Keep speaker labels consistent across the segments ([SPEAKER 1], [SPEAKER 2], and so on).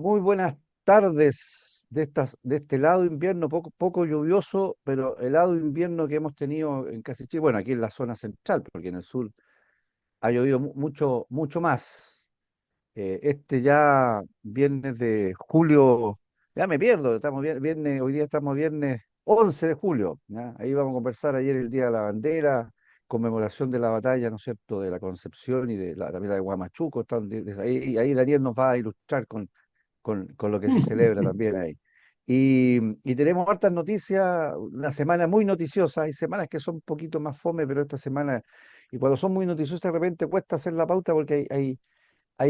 [SPEAKER 1] Muy buenas tardes de este lado invierno poco lluvioso, pero helado invierno que hemos tenido en casi Chile, bueno, aquí en la zona central, porque en el sur ha llovido mucho más. Este ya viernes de julio, ya me pierdo, estamos viernes, hoy día estamos viernes 11 de julio, ¿ya? Ahí vamos a conversar ayer el Día de la Bandera, conmemoración de la batalla, ¿no es cierto?, de la Concepción y también la de Huamachuco. Ahí Daniel nos va a ilustrar con lo que se celebra también ahí. Y tenemos hartas noticias, una semana muy noticiosa. Hay semanas que son un poquito más fome, pero esta semana, y cuando son muy noticiosas, de repente cuesta hacer la pauta porque hay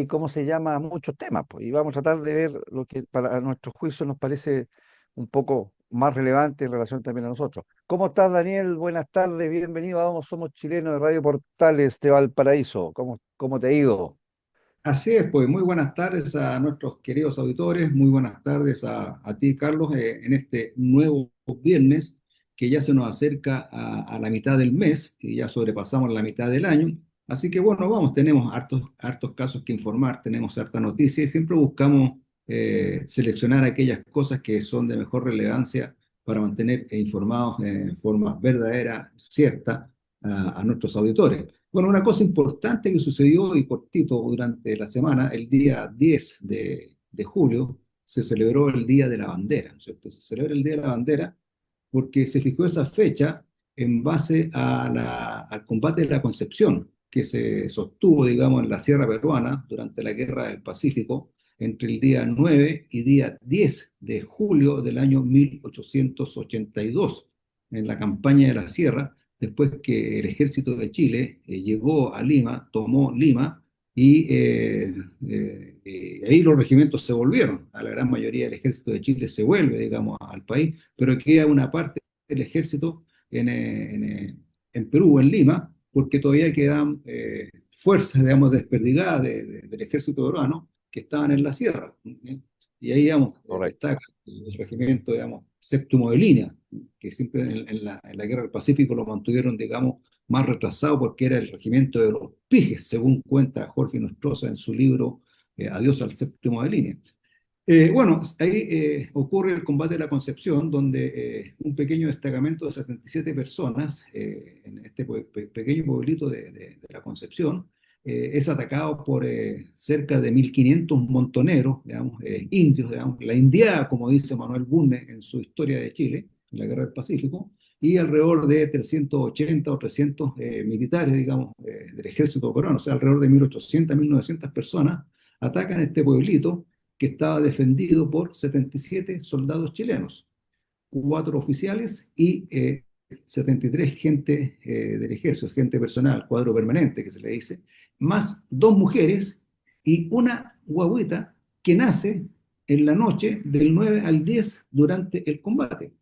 [SPEAKER 1] ¿cómo se llama?, muchos temas, pues, y vamos a tratar de ver lo que para nuestro juicio nos parece un poco más relevante en relación también a nosotros. ¿Cómo estás, Daniel? Buenas tardes, bienvenido a Vamos Somos Chilenos de Radio Portales de Valparaíso. ¿Cómo te ha ido?
[SPEAKER 2] Así es, pues muy buenas tardes a nuestros queridos auditores, muy buenas tardes a ti, Carlos, en este nuevo viernes que ya se nos acerca a la mitad del mes y ya sobrepasamos la mitad del año. Así que bueno, vamos, tenemos hartos casos que informar, tenemos harta noticia y siempre buscamos seleccionar aquellas cosas que son de mejor relevancia para mantener informados en forma verdadera, cierta, a nuestros auditores. Bueno, una cosa importante que sucedió y cortito durante la semana, el día 10 de julio, se celebró el Día de la Bandera, ¿no es cierto? Se celebra el Día de la Bandera porque se fijó esa fecha en base al combate de la Concepción, que se sostuvo, digamos, en la Sierra Peruana durante la Guerra del Pacífico entre el día 9 y día 10 de julio del año 1882, en la campaña de la Sierra, después que el ejército de Chile llegó a Lima, tomó Lima, y ahí los regimientos se volvieron. A la gran mayoría del ejército de Chile se vuelve, digamos, al país, pero queda una parte del ejército en Perú, en Lima, porque todavía quedan fuerzas, digamos, desperdigadas del ejército peruano que estaban en la sierra. ¿Eh? Y ahí, digamos,
[SPEAKER 1] Correcto.
[SPEAKER 2] destaca el regimiento, digamos, séptimo de línea, que siempre en la Guerra del Pacífico lo mantuvieron, digamos, más retrasado porque era el regimiento de los Pijes, según cuenta Jorge Nostroza en su libro Adiós al séptimo de línea. Bueno, ahí ocurre el combate de la Concepción, donde un pequeño destacamento de 77 personas en este pequeño pueblito de la Concepción es atacado por cerca de 1.500 montoneros, digamos, indios, digamos, la indiada, como dice Manuel Bunge en su Historia de Chile, en la Guerra del Pacífico, y alrededor de 380 o 300 militares, digamos, del ejército peruano, o sea, alrededor de 1.800, 1.900 personas atacan este pueblito que estaba defendido por 77 soldados chilenos, 4 oficiales y 73 gente del ejército, gente personal, cuadro permanente que se le dice, más 2 mujeres y una guaguita que nace en la noche del 9 al 10 durante el combate.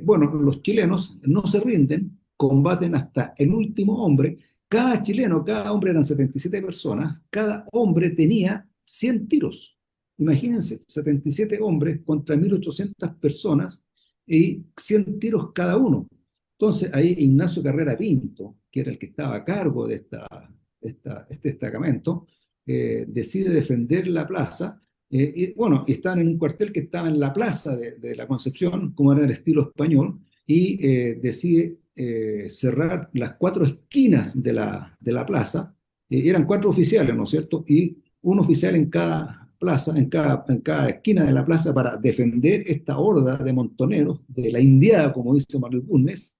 [SPEAKER 2] Bueno, los chilenos no se rinden, combaten hasta el último hombre. Cada chileno, cada hombre eran 77 personas, cada hombre tenía 100 tiros. Imagínense, 77 hombres contra 1.800 personas y 100 tiros cada uno. Entonces ahí Ignacio Carrera Pinto, que era el que estaba a cargo de este destacamento, decide defender la plaza y bueno, estaban en un cuartel que estaba en la plaza de la Concepción, como era el estilo español, y decide cerrar las 4 esquinas de la plaza. Eran 4 oficiales, ¿no es cierto? Y un oficial en cada plaza, en cada esquina de la plaza para defender esta horda de montoneros, de la indiada, como dice Manuel Bulnes,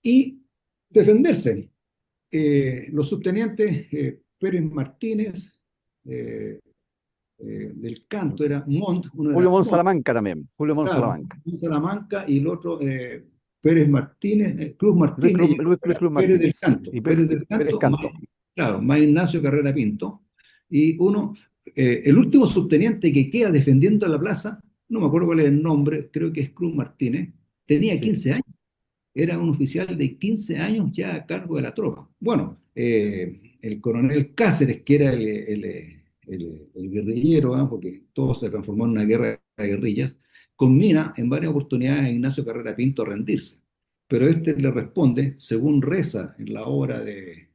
[SPEAKER 2] y defenderse. Los subtenientes Pérez Martínez, eh, del canto era Montt, uno
[SPEAKER 1] Julio
[SPEAKER 2] era Montt,
[SPEAKER 1] Salamanca también, Julio
[SPEAKER 2] claro,
[SPEAKER 1] Salamanca.
[SPEAKER 2] Salamanca, y el otro Pérez Martínez, Cruz Martínez, y el otro
[SPEAKER 1] Luis
[SPEAKER 2] era
[SPEAKER 1] Cruz
[SPEAKER 2] Pérez del
[SPEAKER 1] Martínez.
[SPEAKER 2] Canto, Pérez del
[SPEAKER 1] Pérez
[SPEAKER 2] Canto, más,
[SPEAKER 1] Canto.
[SPEAKER 2] claro, más Ignacio Carrera Pinto, y el último subteniente que queda defendiendo la plaza, no me acuerdo cuál es el nombre, creo que es Cruz Martínez, tenía
[SPEAKER 1] Sí.
[SPEAKER 2] 15 años, era un oficial de 15 años ya a cargo de la tropa. Bueno, el coronel Cáceres, que era el guerrillero, ¿ah? Porque todo se transformó en una guerra de guerrillas, conmina en varias oportunidades a Ignacio Carrera Pinto a rendirse. Pero este le responde, según reza en la obra de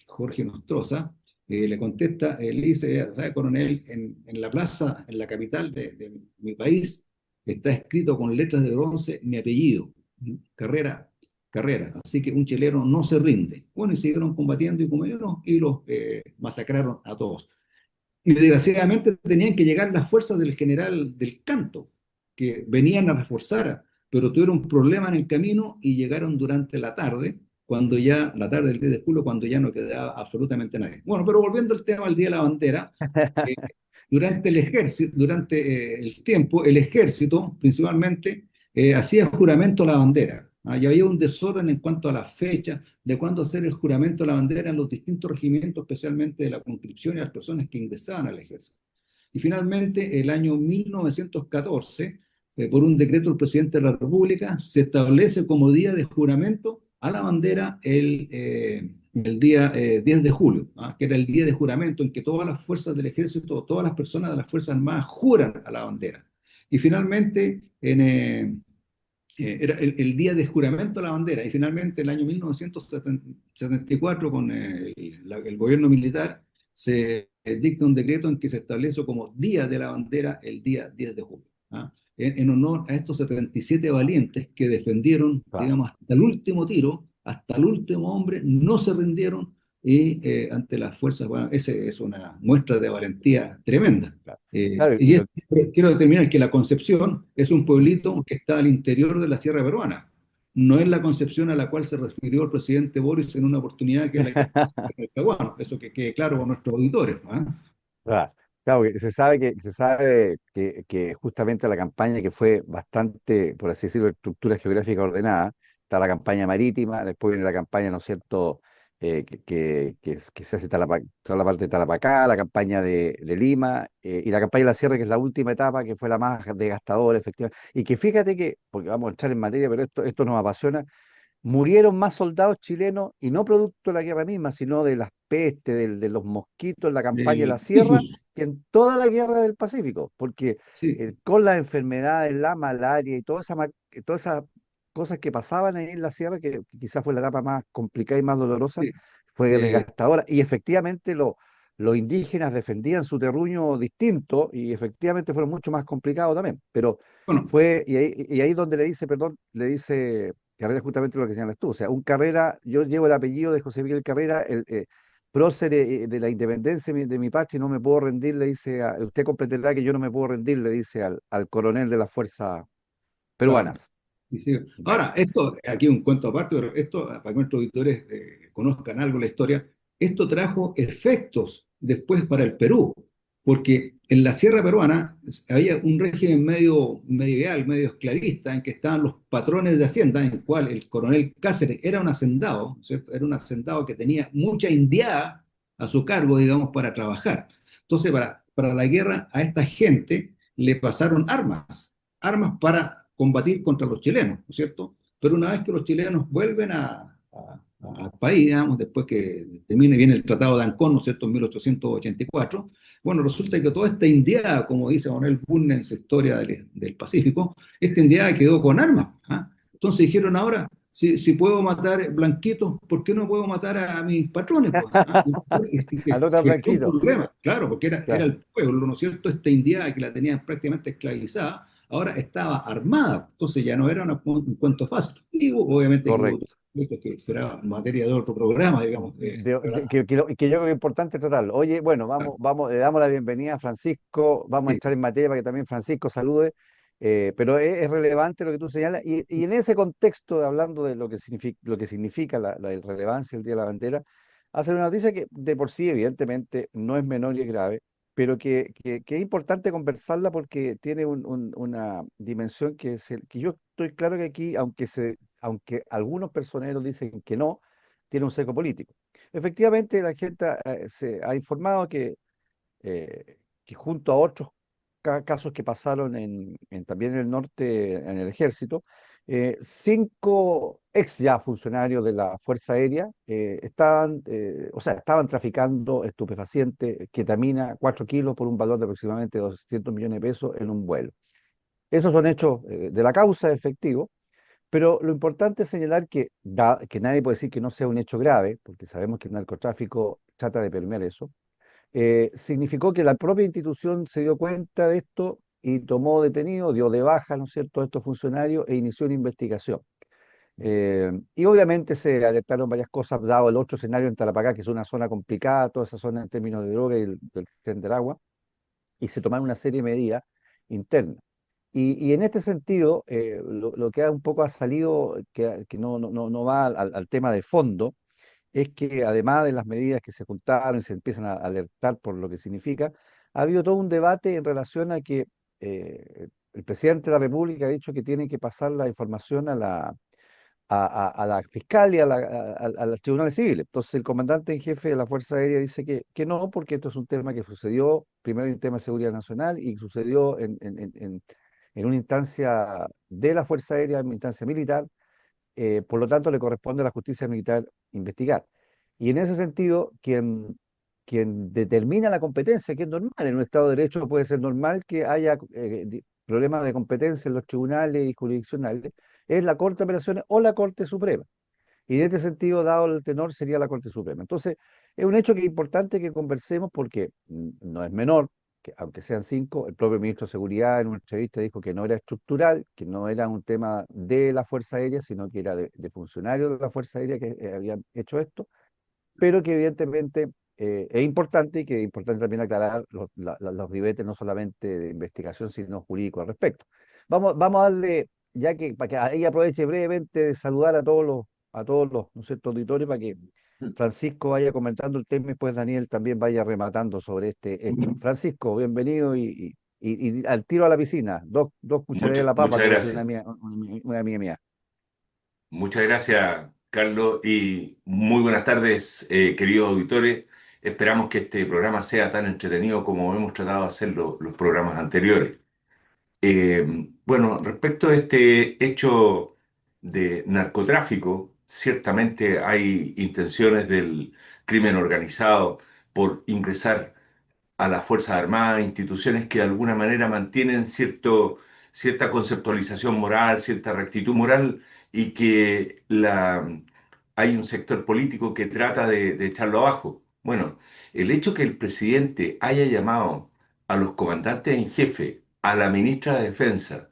[SPEAKER 2] Jorge Nostroza, Le contesta, le dice, ¿sabe, coronel? En la plaza, en la capital de mi país, está escrito con letras de bronce mi apellido, Carrera, Carrera. Así que un chileno no se rinde. Bueno, y siguieron combatiendo y como yo no, y los masacraron a todos. Y desgraciadamente tenían que llegar las fuerzas del general del Canto, que venían a reforzar, pero tuvieron un problema en el camino y llegaron durante la tarde, cuando ya, la tarde del 10 de julio, cuando ya no quedaba absolutamente nadie. Bueno, pero volviendo al tema del Día de la Bandera, eh, durante el ejército, durante el tiempo, el ejército principalmente hacía juramento a la bandera. ¿Ah? Y había un desorden en cuanto a la fecha de cuándo hacer el juramento a la bandera en los distintos regimientos, especialmente de la conscripción y las personas que ingresaban al ejército. Y finalmente, el año 1914, por un decreto del presidente de la República, se establece como día de juramento a la bandera el día 10 de julio, ¿ah? Que era el día de juramento en que todas las fuerzas del ejército, todas las personas de las Fuerzas Armadas juran a la bandera. Y finalmente, era el día de juramento a la bandera, y finalmente el año 1974, con el gobierno militar, se dicta un decreto en que se establece como Día de la Bandera el día 10 de julio, ¿ah? En honor a estos 77 valientes que defendieron,
[SPEAKER 1] Claro,
[SPEAKER 2] digamos, hasta el último tiro, hasta el último hombre, no se rindieron y ante las fuerzas, bueno, ese es una muestra de valentía tremenda.
[SPEAKER 1] claro. Claro,
[SPEAKER 2] Quiero determinar que La Concepción es un pueblito que está al interior de la Sierra Peruana. No es la Concepción a la cual se refirió el presidente Boris en una oportunidad que es la que está cerca del Caguán. Eso que quede claro con nuestros auditores, ¿ah?
[SPEAKER 1] claro, claro, que justamente la campaña que fue bastante, por así decirlo, de estructura geográfica ordenada, está la campaña marítima, después viene la campaña, ¿no es cierto?, que se hace toda la parte de Tarapacá, la campaña de Lima, y la campaña de la Sierra, que es la última etapa, que fue la más desgastadora, efectivamente. Y que fíjate que, porque vamos a entrar en materia, pero esto nos apasiona. Murieron más soldados chilenos, y no producto de la guerra misma, sino de las pestes, de los mosquitos en la campaña de la
[SPEAKER 2] Del
[SPEAKER 1] sierra,
[SPEAKER 2] tifus,
[SPEAKER 1] que en toda la guerra del Pacífico, porque
[SPEAKER 2] sí,
[SPEAKER 1] con las enfermedades, la malaria y todas esas cosas que pasaban ahí en la sierra, que quizás fue la etapa más complicada y más dolorosa,
[SPEAKER 2] sí.
[SPEAKER 1] fue
[SPEAKER 2] Eh,
[SPEAKER 1] desgastadora. Y efectivamente los indígenas defendían su terruño distinto, y efectivamente fueron mucho más complicados también. Pero
[SPEAKER 2] bueno,
[SPEAKER 1] y ahí donde le dice, perdón, le dice Carrera, justamente lo que señalas tú. O sea, un Carrera, yo llevo el apellido de José Miguel Carrera, prócer de la independencia de mi patria, y no me puedo rendir, le dice, usted comprenderá que yo no me puedo rendir, le dice al coronel de las fuerzas
[SPEAKER 2] claro.
[SPEAKER 1] peruanas.
[SPEAKER 2] Y sí.
[SPEAKER 1] Bueno,
[SPEAKER 2] Ahora, esto, aquí un cuento aparte, pero esto, para que nuestros auditores conozcan algo la historia, esto trajo efectos después para el Perú, porque en la sierra peruana había un régimen medio medieval, medio esclavista, en que estaban los patrones de hacienda, en el cual el coronel Cáceres era un hacendado, ¿cierto? Era un hacendado que tenía mucha indiada a su cargo, digamos, para trabajar. Entonces, para la guerra, a esta gente le pasaron armas para combatir contra los chilenos, ¿no es cierto? Pero una vez que los chilenos vuelven al país, digamos, después que viene el Tratado de Ancón, ¿no es cierto?, en 1884, bueno, resulta que toda esta indiada, como dice Manuel Bunne en su historia del Pacífico, esta indiada quedó con armas, ¿ah? Entonces dijeron ahora, si puedo matar blanquitos, ¿por qué no puedo matar a mis patrones, pues? ¿Ah? Y se
[SPEAKER 1] anota
[SPEAKER 2] generó un
[SPEAKER 1] Blanquito.
[SPEAKER 2] problema, claro, porque era
[SPEAKER 1] Claro,
[SPEAKER 2] el pueblo, ¿no es cierto? Esta indiada que la tenían prácticamente esclavizada, ahora estaba armada, entonces ya no era un cuento fácil. Y obviamente que hubo otros
[SPEAKER 1] correcto.
[SPEAKER 2] aspectos que será materia de otro programa, digamos.
[SPEAKER 1] Que yo creo que es importante tratarlo. Oye, bueno, le damos la bienvenida a Francisco, vamos a
[SPEAKER 2] Sí,
[SPEAKER 1] entrar en materia para que también Francisco salude, pero es relevante lo que tú señalas, y en ese contexto, hablando de lo que significa la relevancia del Día de la Bandera, hace una noticia que de por sí, evidentemente, no es menor y es grave, pero que es importante conversarla porque tiene una dimensión que yo estoy claro que aquí, aunque algunos personeros dicen que no, tiene un seco político. Efectivamente, la gente se ha informado que junto a otros casos que pasaron también en el norte, en el ejército, 5 ex ya funcionarios de la Fuerza Aérea estaban traficando estupefacientes, ketamina, 4 kilos por un valor de aproximadamente 200 millones de pesos en un vuelo. Esos son hechos de la causa efectivos, Pero lo importante es señalar que nadie puede decir que no sea un hecho grave, porque sabemos que el narcotráfico trata de permear eso. Significó que la propia institución se dio cuenta de esto y tomó detenido, dio de baja, ¿no es cierto?, a estos funcionarios e inició una investigación. Y obviamente se alertaron varias cosas, dado el otro escenario en Tarapacá, que es una zona complicada, toda esa zona en términos de droga y del tren del agua, y se tomaron una serie de medidas internas. Y en este sentido, lo que un poco ha salido, que no va al tema de fondo, es que además de las medidas que se juntaron y se empiezan a alertar por lo que significa, ha habido todo un debate en relación a que el presidente de la República ha dicho que tiene que pasar la información a la fiscal y a los tribunales civiles. Entonces el comandante en jefe de la Fuerza Aérea dice que no, porque esto es un tema que sucedió primero en tema de seguridad nacional y sucedió en una instancia de la Fuerza Aérea, en una instancia militar, por lo tanto le corresponde a la justicia militar investigar. Y en ese sentido, quien determina la competencia, que es normal, en un Estado de Derecho puede ser normal que haya problemas de competencia en los tribunales y jurisdiccionales, es la Corte de Apelaciones o la Corte Suprema. Y en este sentido, dado el tenor, sería la Corte Suprema. Entonces, es un hecho que es importante que conversemos porque no es menor, que aunque sean cinco, el propio ministro de Seguridad en una entrevista dijo que no era estructural, que no era un tema de la Fuerza Aérea, sino que era de funcionarios de la Fuerza Aérea que habían hecho esto, pero que evidentemente es importante y que es importante también aclarar los ribetes no solamente de investigación, sino jurídico al respecto. Vamos a darle, ya que para que ahí aproveche brevemente de saludar a todos los, ¿no es cierto?, auditores para que Francisco vaya comentando el tema y pues Daniel también vaya rematando sobre este hecho. Francisco, bienvenido y al tiro a la piscina, dos cucharadas de la papa,
[SPEAKER 3] Muchas
[SPEAKER 1] como decía una,
[SPEAKER 3] gracias.
[SPEAKER 1] mía, una amiga mía.
[SPEAKER 3] Muchas gracias, Carlos, y muy buenas tardes, queridos auditores. Esperamos que este programa sea tan entretenido como hemos tratado de hacer los programas anteriores. Bueno, respecto a este hecho de narcotráfico, ciertamente hay intenciones del crimen organizado por ingresar a las Fuerzas Armadas, instituciones que de alguna manera mantienen cierta conceptualización moral, cierta rectitud moral y que hay un sector político que trata de echarlo abajo. Bueno, el hecho que el presidente haya llamado a los comandantes en jefe, a la ministra de Defensa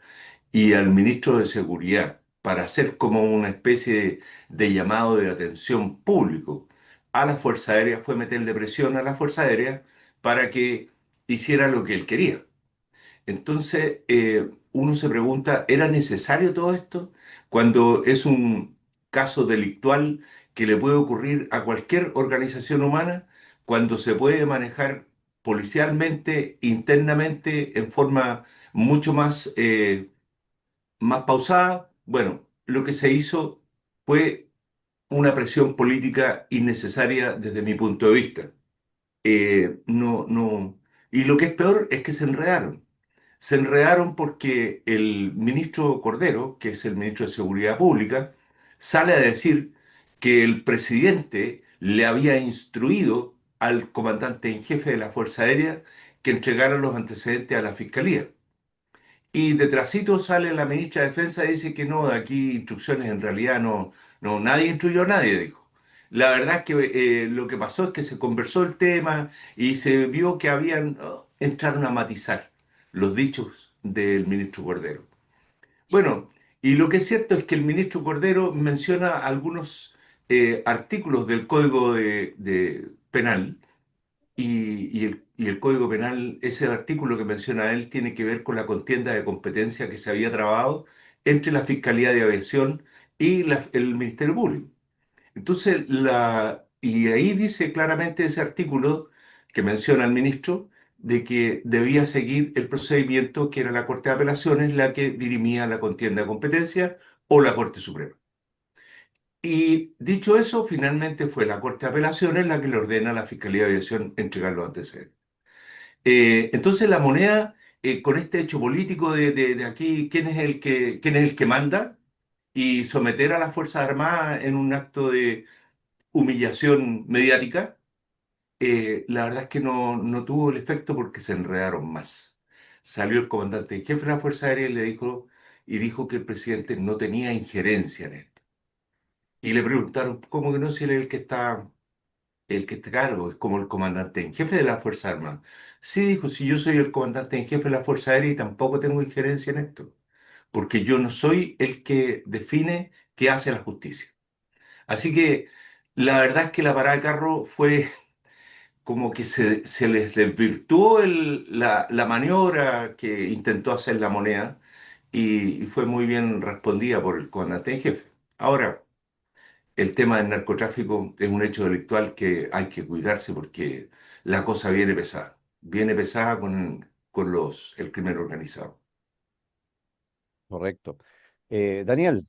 [SPEAKER 3] y al ministro de Seguridad para hacer como una especie de llamado de atención público a la Fuerza Aérea fue meterle presión a la Fuerza Aérea para que hiciera lo que él quería. Entonces, uno se pregunta, ¿era necesario todo esto? Cuando es un caso delictual que le puede ocurrir a cualquier organización humana, cuando se puede manejar policialmente, internamente, en forma mucho más pausada. Bueno, lo que se hizo fue una presión política innecesaria desde mi punto de vista. No, no. Y lo que es peor es que se enredaron. Se enredaron porque el ministro Cordero, que es el ministro de Seguridad Pública, sale a decir que el presidente le había instruido al comandante en jefe de la Fuerza Aérea que entregara los antecedentes a la fiscalía. Y detrásito sale la ministra de Defensa y dice que no, aquí instrucciones en realidad no, nadie instruyó a nadie, dijo. La verdad es que lo que pasó es que se conversó el tema y se vio que entraron a matizar los dichos del ministro Cordero. Bueno, y lo que es cierto es que el ministro Cordero menciona algunos artículos del Código de Penal y el Código Penal, ese artículo que menciona él, tiene que ver con la contienda de competencia que se había trabado entre la Fiscalía de Aviación y el Ministerio Público. Entonces, y ahí dice claramente ese artículo que menciona el ministro, de que debía seguir el procedimiento que era la Corte de Apelaciones la que dirimía la contienda de competencia o la Corte Suprema. Y dicho eso, finalmente fue la Corte de Apelaciones la que le ordena a la Fiscalía de Aviación entregar los antecedentes. Entonces la moneda, con este hecho político de aquí, ¿quién es el que manda? Y someter a las Fuerzas Armadas en un acto de humillación mediática, la verdad es que no tuvo el efecto porque se enredaron más. Salió el comandante en jefe de la Fuerza Aérea y le dijo y dijo que el presidente no tenía injerencia en esto. Y le preguntaron, ¿cómo que no? Si él es el que está a cargo, es como el comandante en jefe de las Fuerzas Armadas. Sí, dijo, si yo soy el comandante en jefe de la Fuerza Aérea y tampoco tengo injerencia en esto, porque yo no soy el que define qué hace la justicia. Así que la verdad es que la parada de carro fue como que se les desvirtuó la maniobra que intentó hacer la moneda y fue muy bien respondida por el comandante en jefe. Ahora, el tema del narcotráfico es un hecho delictual que hay que cuidarse porque la cosa viene pesada con el crimen organizado.
[SPEAKER 1] Correcto. Daniel,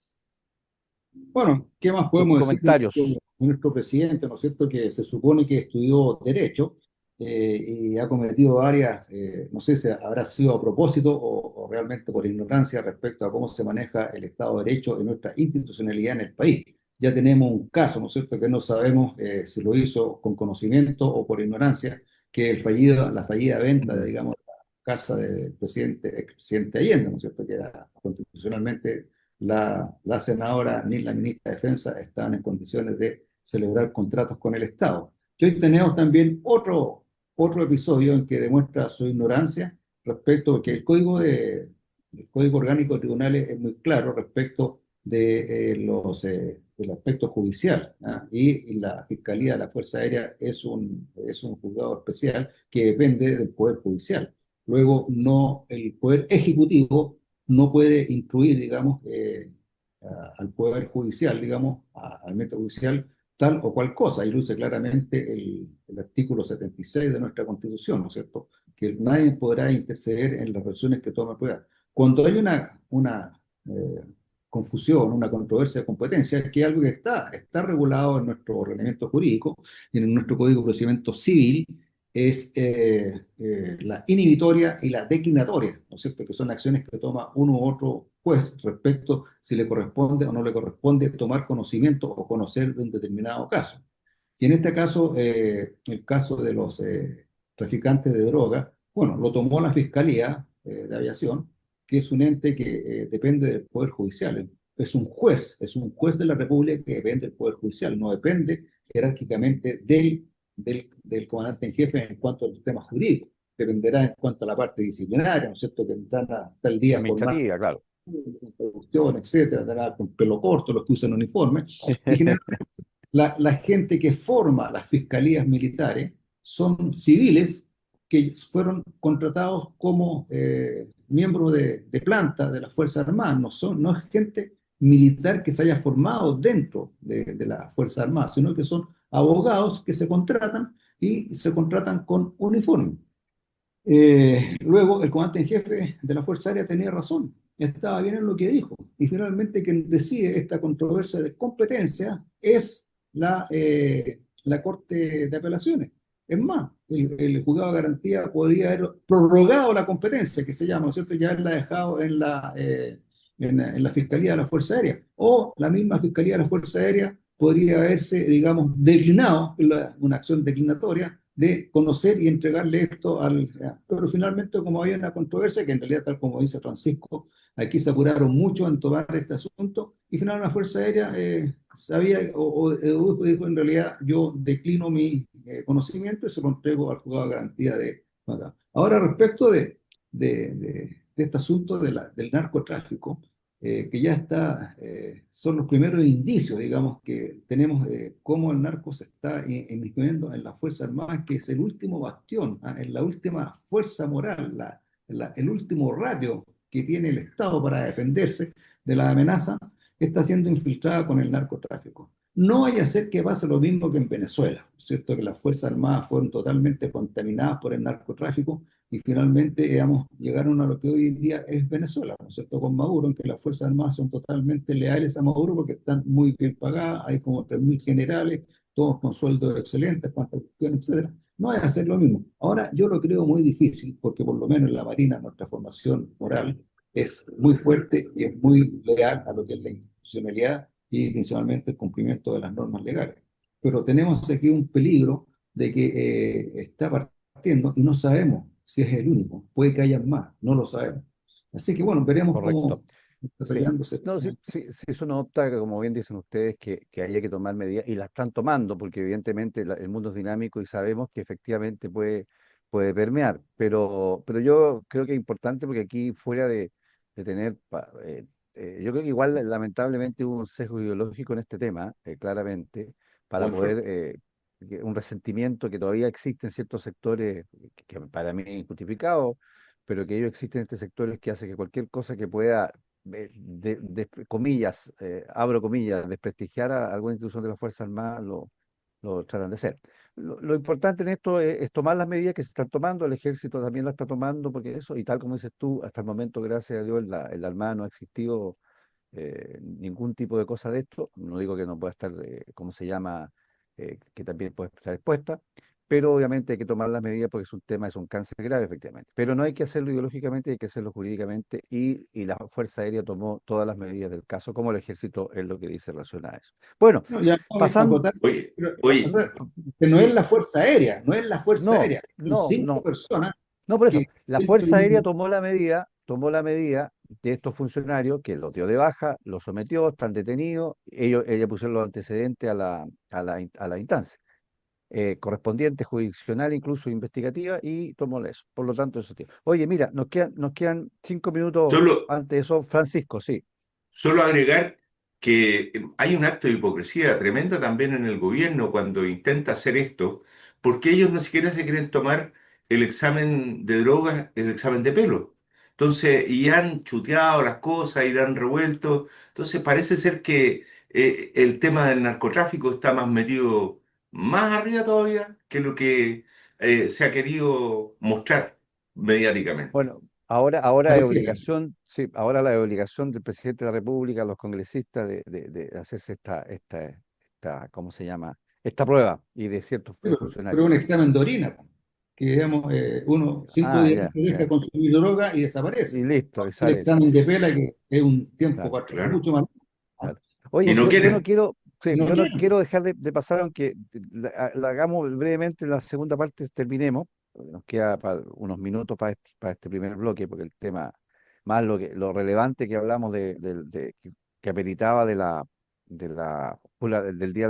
[SPEAKER 2] Bueno, ¿qué más
[SPEAKER 1] tus
[SPEAKER 2] podemos decir
[SPEAKER 1] comentarios.
[SPEAKER 2] de nuestro presidente? ¿No es cierto? Que se supone que estudió Derecho y ha cometido varias, no sé si habrá sido a propósito o realmente por ignorancia respecto a cómo se maneja el Estado de Derecho en nuestra institucionalidad en el país. Ya tenemos un caso, ¿no es cierto?, que no sabemos si lo hizo con conocimiento o por ignorancia, que la fallida venta, digamos, la casa del expresidente Allende, ¿no es cierto?, que era constitucionalmente la senadora ni la ministra de Defensa estaban en condiciones de celebrar contratos con el Estado. Y hoy tenemos también otro episodio en que demuestra su ignorancia respecto, que el Código Orgánico de Tribunales es muy claro respecto del aspecto judicial, ¿ah? Y la Fiscalía de la Fuerza Aérea es un juzgado especial que depende del Poder Judicial. Luego, no, el Poder Ejecutivo no puede instruir, digamos, al Poder Judicial, digamos, al método judicial, tal o cual cosa, y lo dice claramente el artículo 76 de nuestra Constitución, ¿no es cierto? Que nadie podrá interceder en las resoluciones que toma el poder. Cuando hay una confusión, una controversia de competencia, que es algo que está regulado en nuestro ordenamiento jurídico y en nuestro Código de Procedimiento Civil, es la inhibitoria y la declinatoria, ¿no es cierto?, que son acciones que toma uno u otro juez respecto si le corresponde o no le corresponde tomar conocimiento o conocer de un determinado caso. Y en este caso, el caso de los traficantes de droga, bueno, lo tomó la Fiscalía de Aviación, que es un ente que depende del Poder Judicial. Es un juez de la República que depende del Poder Judicial, no depende jerárquicamente del comandante en jefe en cuanto a los temas jurídicos. Dependerá en cuanto a la parte disciplinaria, ¿no es cierto?, que entran hasta el día a formar
[SPEAKER 1] Administrativa, claro.
[SPEAKER 2] producción, etcétera, dará con pelo corto, los que usan uniforme, y generalmente la gente que forma las fiscalías militares son civiles que fueron contratados como miembros de planta de las Fuerzas Armadas, no es gente militar que se haya formado dentro de las Fuerzas Armadas, sino que son abogados que se contratan y se contratan con uniforme. Luego, el comandante en jefe de la Fuerza Aérea tenía razón, estaba bien en lo que dijo, y finalmente quien decide esta controversia de competencia es la Corte de Apelaciones. Es más, el juzgado de garantía podría haber prorrogado la competencia, que se llama, ¿no es cierto?, ya haberla dejado en la Fiscalía de la Fuerza Aérea, o la misma Fiscalía de la Fuerza Aérea podría haberse, digamos, declinado, una acción declinatoria, de conocer y entregarle esto al... Pero finalmente, como había una controversia, que en realidad, tal como dice Francisco, aquí se apuraron mucho en tomar este asunto, y finalmente la Fuerza Aérea sabía dijo, en realidad, yo declino mi conocimiento y se lo entrego al juzgado de garantía de... Ahora, respecto de este asunto del narcotráfico, que ya son los primeros indicios, digamos, que tenemos cómo el narco se está inmiscuyendo en las Fuerzas Armadas, que es el último bastión, en la última fuerza moral, el último radio que tiene el Estado para defenderse de la amenaza, está siendo infiltrada con el narcotráfico. No vaya a ser que pase lo mismo que en Venezuela, ¿cierto?, que las Fuerzas Armadas fueron totalmente contaminadas por el narcotráfico y finalmente, digamos, llegaron a lo que hoy en día es Venezuela, ¿no es cierto?, con Maduro, en que las Fuerzas Armadas son totalmente leales a Maduro porque están muy bien pagadas, hay como 3.000 generales, todos con sueldos excelentes, etcétera. No es hacer lo mismo. Ahora, yo lo creo muy difícil porque por lo menos en la Marina nuestra formación moral es muy fuerte y es muy leal a lo que es la institucionalidad y principalmente el cumplimiento de las normas legales. Pero tenemos aquí un peligro de que está partiendo y no sabemos si es el único, puede que haya más, no lo sabemos. Así que bueno, veremos
[SPEAKER 1] Correcto.
[SPEAKER 2] está
[SPEAKER 1] sí.
[SPEAKER 2] peleándose.
[SPEAKER 1] No, sí, sí, sí, eso no opta, como bien dicen ustedes, que haya que tomar medidas, y las están tomando, porque evidentemente el mundo es dinámico y sabemos que efectivamente puede permear, pero yo creo que es importante porque aquí fuera de tener, yo creo que igual lamentablemente hubo un sesgo ideológico en este tema, claramente, para
[SPEAKER 3] Muy
[SPEAKER 1] poder,
[SPEAKER 3] fuerte.
[SPEAKER 1] un resentimiento que todavía existe en ciertos sectores, que para mí es injustificado, pero que ellos existen en estos sectores que hace que cualquier cosa que pueda comillas, abro comillas, desprestigiar a alguna institución de las Fuerzas Armadas, lo tratan de hacer. Lo importante en esto es tomar las medidas que se están tomando, el ejército también la está tomando, porque eso, y tal como dices tú, hasta el momento, gracias a Dios, en la Armada no ha existido ningún tipo de cosa de esto. No digo que no pueda estar, ¿cómo se llama? Que también puede estar expuesta, pero obviamente hay que tomar las medidas porque es un tema, es un cáncer grave, efectivamente. Pero no hay que hacerlo ideológicamente, hay que hacerlo jurídicamente, y la Fuerza Aérea tomó todas las medidas del caso, como el ejército es lo que dice relacionado a eso. Bueno,
[SPEAKER 2] No, ya no hay
[SPEAKER 1] pasando,
[SPEAKER 2] acotar,
[SPEAKER 3] Oye,
[SPEAKER 2] pero
[SPEAKER 3] oye,
[SPEAKER 2] que no es
[SPEAKER 1] sí,
[SPEAKER 2] la Fuerza Aérea, no es la Fuerza
[SPEAKER 1] no,
[SPEAKER 2] Aérea, son
[SPEAKER 1] no,
[SPEAKER 2] cinco
[SPEAKER 1] no.
[SPEAKER 2] personas
[SPEAKER 1] No, por eso,
[SPEAKER 2] que
[SPEAKER 1] la
[SPEAKER 2] dentro de
[SPEAKER 1] Fuerza Aérea
[SPEAKER 2] un...
[SPEAKER 1] tomó la medida de estos funcionarios que los dio de baja, los sometió, están detenidos, ella pusieron los antecedentes a la instancia correspondiente, jurisdiccional, incluso investigativa, y tomó eso. Por lo tanto, eso tiene. Oye, mira, nos quedan 5 minutos
[SPEAKER 3] solo,
[SPEAKER 1] antes de eso, Francisco, sí.
[SPEAKER 3] solo agregar que hay un acto de hipocresía tremenda también en el gobierno cuando intenta hacer esto, porque ellos ni siquiera se quieren tomar el examen de drogas, el examen de pelo. Entonces, y han chuteado las cosas y la han revuelto. Entonces, parece ser que el tema del narcotráfico está más metido más arriba todavía que lo que se ha querido mostrar mediáticamente.
[SPEAKER 1] Bueno, ahora es
[SPEAKER 2] Pareciera.
[SPEAKER 1] obligación, sí, ahora la obligación del presidente de la República, los congresistas, de hacerse ¿cómo se llama? Esta prueba y de ciertos
[SPEAKER 2] Sí, pero
[SPEAKER 1] funcionarios.
[SPEAKER 2] un examen de orina, po, que digamos, uno 5 días
[SPEAKER 1] Ya,
[SPEAKER 2] se deja
[SPEAKER 1] ya.
[SPEAKER 2] consumir droga y
[SPEAKER 1] Y
[SPEAKER 2] desaparece.
[SPEAKER 1] listo, y
[SPEAKER 2] El
[SPEAKER 1] sale eso.
[SPEAKER 2] examen de pela, que es un tiempo
[SPEAKER 1] Claro,
[SPEAKER 3] Claro.
[SPEAKER 2] mucho más. ¿Ah?
[SPEAKER 1] claro. Oye,
[SPEAKER 3] Y no
[SPEAKER 2] Entonces,
[SPEAKER 1] yo no
[SPEAKER 3] quieren.
[SPEAKER 1] quiero,
[SPEAKER 2] y
[SPEAKER 1] sí,
[SPEAKER 2] no
[SPEAKER 1] yo no
[SPEAKER 2] quieren.
[SPEAKER 1] quiero dejar de pasar, aunque la hagamos brevemente en la segunda parte, terminemos. Porque nos queda unos minutos para este primer bloque, porque el tema, más lo relevante que hablamos que ameritaba del Día de la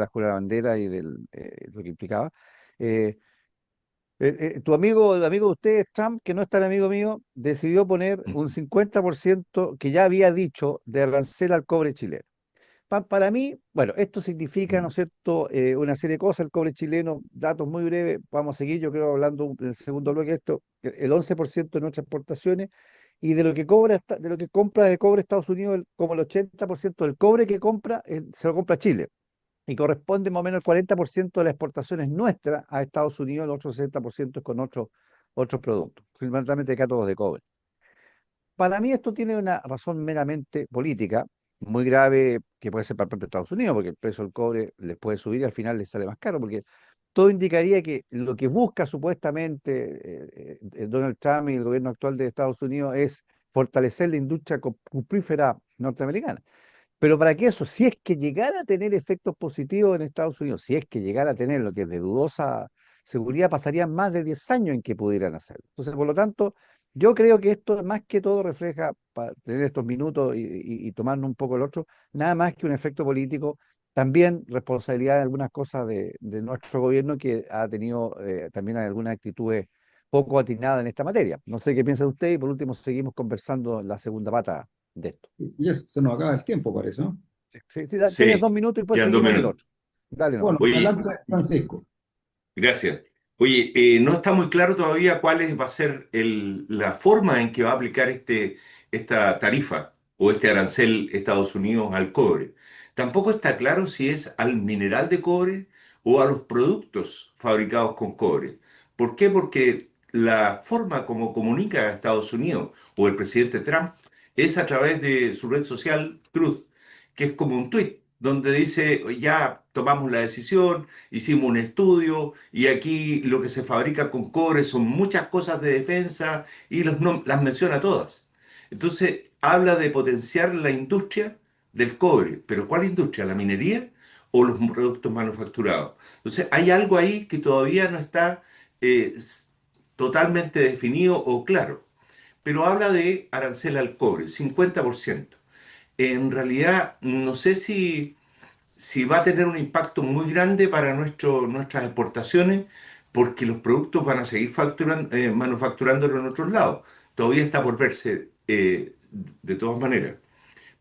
[SPEAKER 1] Escuela de la Bandera y lo que implicaba. eh, el amigo de ustedes, Trump, que no es tan amigo mío, decidió poner un 50% que ya había dicho de arancel al cobre chileno. Para mí, bueno, esto significa, ¿no es cierto?, una serie de cosas. El cobre chileno, datos muy breves, vamos a seguir, yo creo, hablando en el segundo bloque de esto, el 11% de nuestras exportaciones, y de lo que de lo que compra de cobre Estados Unidos, como el 80% del cobre que compra, se lo compra Chile, y corresponde más o menos el 40% de las exportaciones nuestras a Estados Unidos, el otro 60% es con otros productos, fundamentalmente cátodos de cobre. Para mí esto tiene una razón meramente política, muy grave, que puede ser para el propio Estados Unidos, porque el precio del cobre les puede subir y al final les sale más caro, porque todo indicaría que lo que busca supuestamente Donald Trump y el gobierno actual de Estados Unidos es fortalecer la industria cuprífera norteamericana. Pero para que eso, si es que llegara a tener efectos positivos en Estados Unidos, si es que llegara a tener, lo que es de dudosa seguridad, pasarían más de 10 años en que pudieran hacerlo. Entonces, por lo tanto, yo creo que esto más que todo refleja, para tener estos minutos y tomarnos un poco el otro, nada más que un efecto político, también responsabilidad de algunas cosas de nuestro gobierno, que ha tenido también algunas actitudes poco atinadas en esta materia. No sé qué piensa usted, y por último seguimos conversando en la segunda pata de esto.
[SPEAKER 2] Ya se nos acaba el tiempo, parece, ¿no?
[SPEAKER 1] Sí, sí, sí, tienes
[SPEAKER 3] Sí,
[SPEAKER 1] 2 minutos y después
[SPEAKER 3] quedan dos
[SPEAKER 1] seguimos en el
[SPEAKER 3] minutos.
[SPEAKER 1] otro. Dale nomás.
[SPEAKER 2] Bueno,
[SPEAKER 3] Oye,
[SPEAKER 2] adelante, Francisco.
[SPEAKER 3] gracias. Oye, no está muy claro todavía va a ser la forma en que va a aplicar esta tarifa o este arancel Estados Unidos al cobre. Tampoco está claro si es al mineral de cobre o a los productos fabricados con cobre. ¿Por qué? Porque la forma como comunica Estados Unidos o el presidente Trump es a través de su red social Truth, que es como un tweet donde dice, ya tomamos la decisión, hicimos un estudio y aquí lo que se fabrica con cobre son muchas cosas de defensa y las menciona todas. Entonces habla de potenciar la industria del cobre, pero ¿cuál industria? ¿La minería o los productos manufacturados? Entonces hay algo ahí que todavía no está totalmente definido o claro, pero habla de arancel al cobre, 50%. en realidad no sé si va a tener un impacto muy grande para nuestras exportaciones, porque los productos van a seguir manufacturándolo en otros lados. Todavía está por verse de todas maneras.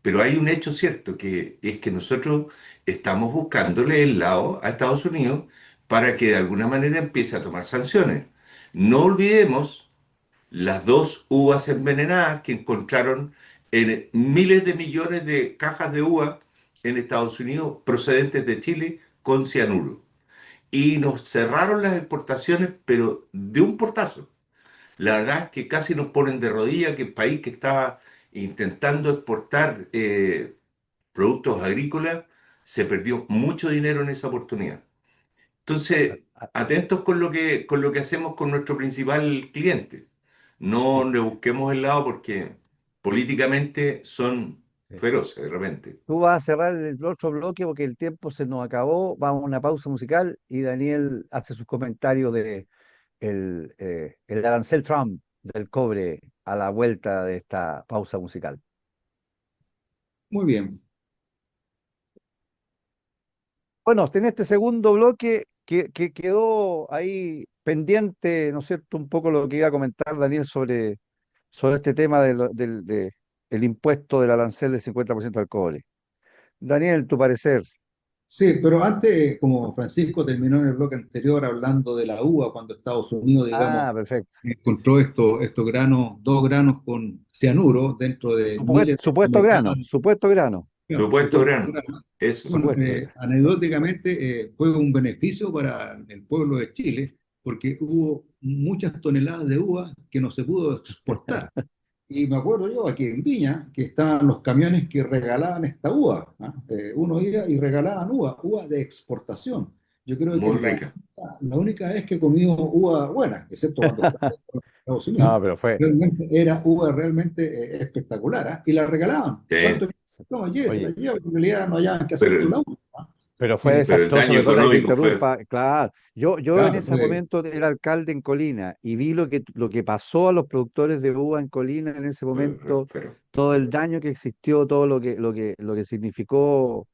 [SPEAKER 3] Pero hay un hecho cierto, que es que nosotros estamos buscándole el lado a Estados Unidos para que de alguna manera empiece a tomar sanciones. No olvidemos las dos uvas envenenadas que encontraron en miles de millones de cajas de uva en Estados Unidos procedentes de Chile con cianuro. Y nos cerraron las exportaciones, pero de un portazo. La verdad es que casi nos ponen de rodillas que el país que estaba intentando exportar productos agrícolas se perdió mucho dinero en esa oportunidad.
[SPEAKER 1] A-
[SPEAKER 3] Entonces,
[SPEAKER 1] a-
[SPEAKER 3] atentos con lo que hacemos con nuestro principal cliente. No
[SPEAKER 1] sí,
[SPEAKER 3] le busquemos el lado porque políticamente son
[SPEAKER 1] sí.
[SPEAKER 3] feroces de repente.
[SPEAKER 1] Tú vas a cerrar el otro bloque porque el tiempo se nos acabó. Vamos a una pausa musical y Daniel hace sus comentarios de el arancel Trump del cobre a la vuelta de esta pausa musical.
[SPEAKER 2] Muy bien.
[SPEAKER 1] Bueno, en este segundo bloque que quedó ahí pendiente, ¿no es cierto?, un poco lo que iba a comentar Daniel sobre este tema el impuesto del arancel del 50% al cobre. Daniel, tu parecer.
[SPEAKER 2] Sí, pero antes, como Francisco terminó en el bloque anterior hablando de la uva, cuando Estados Unidos, digamos,
[SPEAKER 1] Ah, perfecto.
[SPEAKER 2] encontró estos granos, 2 granos con cianuro dentro de miles de
[SPEAKER 1] Supuesto grano,
[SPEAKER 2] toneladas.
[SPEAKER 1] supuesto grano,
[SPEAKER 2] Claro,
[SPEAKER 3] Supuesto
[SPEAKER 2] supuesto
[SPEAKER 3] grano.
[SPEAKER 2] grano.
[SPEAKER 3] Eso.
[SPEAKER 2] Bueno,
[SPEAKER 1] supuesto.
[SPEAKER 2] anecdóticamente fue un beneficio para el pueblo de Chile porque hubo muchas toneladas de uva que no se pudo exportar. Y me acuerdo yo aquí en Viña que estaban los camiones que regalaban esta uva. ¿Ah? Uno iba y regalaban uva de exportación. Yo creo que
[SPEAKER 3] Muy rica.
[SPEAKER 2] la única vez que he comido uva buena, excepto cuando estaba en Estados Unidos,
[SPEAKER 1] No, pero fue.
[SPEAKER 2] realmente era uva realmente espectacular. ¿Ah? Y la regalaban.
[SPEAKER 3] Sí.
[SPEAKER 2] ¿Cuánto? No, se la
[SPEAKER 1] Oye,
[SPEAKER 2] lleva, en realidad no hallaban qué hacer
[SPEAKER 3] Pero
[SPEAKER 2] con la
[SPEAKER 3] el,
[SPEAKER 2] uva. ¿Ah?
[SPEAKER 1] pero fue
[SPEAKER 2] Eh,
[SPEAKER 3] pero el
[SPEAKER 1] desastroso,
[SPEAKER 3] daño
[SPEAKER 1] perdona que te
[SPEAKER 3] económico fue,
[SPEAKER 1] interrumpa. Claro, yo en
[SPEAKER 2] claro,
[SPEAKER 1] ese momento era alcalde en Colina y vi lo que pasó a los productores de uva en Colina en ese momento,
[SPEAKER 3] fue
[SPEAKER 1] todo el daño que existió, todo lo que significó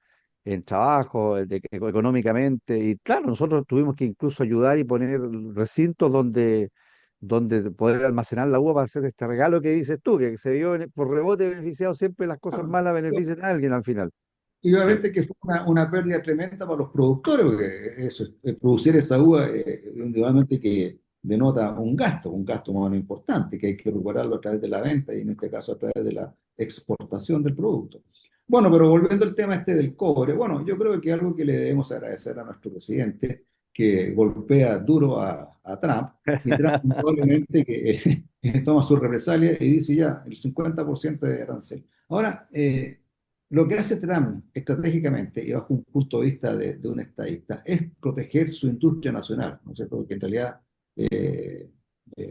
[SPEAKER 1] en trabajo, económicamente. Y claro, nosotros tuvimos que incluso ayudar y poner recintos donde poder almacenar la uva para hacer este regalo que dices tú, que se vio por rebote beneficiado, siempre las cosas
[SPEAKER 2] claro.
[SPEAKER 1] malas benefician a alguien al final.
[SPEAKER 2] Y
[SPEAKER 3] sí.
[SPEAKER 2] obviamente que fue una pérdida tremenda para los productores, porque eso, producir esa uva, indudablemente que denota un gasto más o menos importante, que hay que recuperarlo a través de la venta y en este caso a través de la exportación del producto. Bueno, pero volviendo al tema este del cobre, bueno, yo creo que algo que le debemos agradecer a nuestro presidente, que golpea duro a Trump, y Trump probablemente que toma su represalia y dice ya el 50% de arancel. Ahora, lo que hace Trump estratégicamente y bajo un punto de vista de un estadista es proteger su industria nacional, ¿no es cierto? Porque en realidad eh,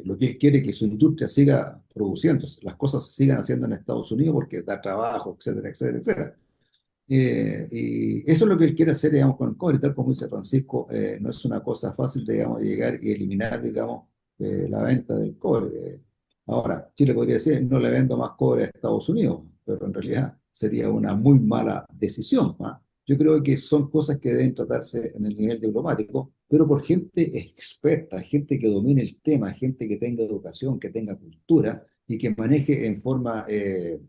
[SPEAKER 2] lo que él quiere es que su industria siga produciendo, las cosas se sigan haciendo en Estados Unidos porque da trabajo, etcétera, etcétera, etcétera. Y eso es lo que él quiere hacer, digamos, con el cobre, tal como dice Francisco, no es una cosa fácil, digamos, de llegar y eliminar, digamos, la venta del cobre. Ahora, Chile podría decir, no le vendo más cobre a Estados Unidos, pero en realidad sería una muy mala decisión. ¿Ah? Yo creo que son cosas que deben tratarse en el nivel diplomático, pero por gente experta, gente que domine el tema, gente que tenga educación, que tenga cultura y que maneje en forma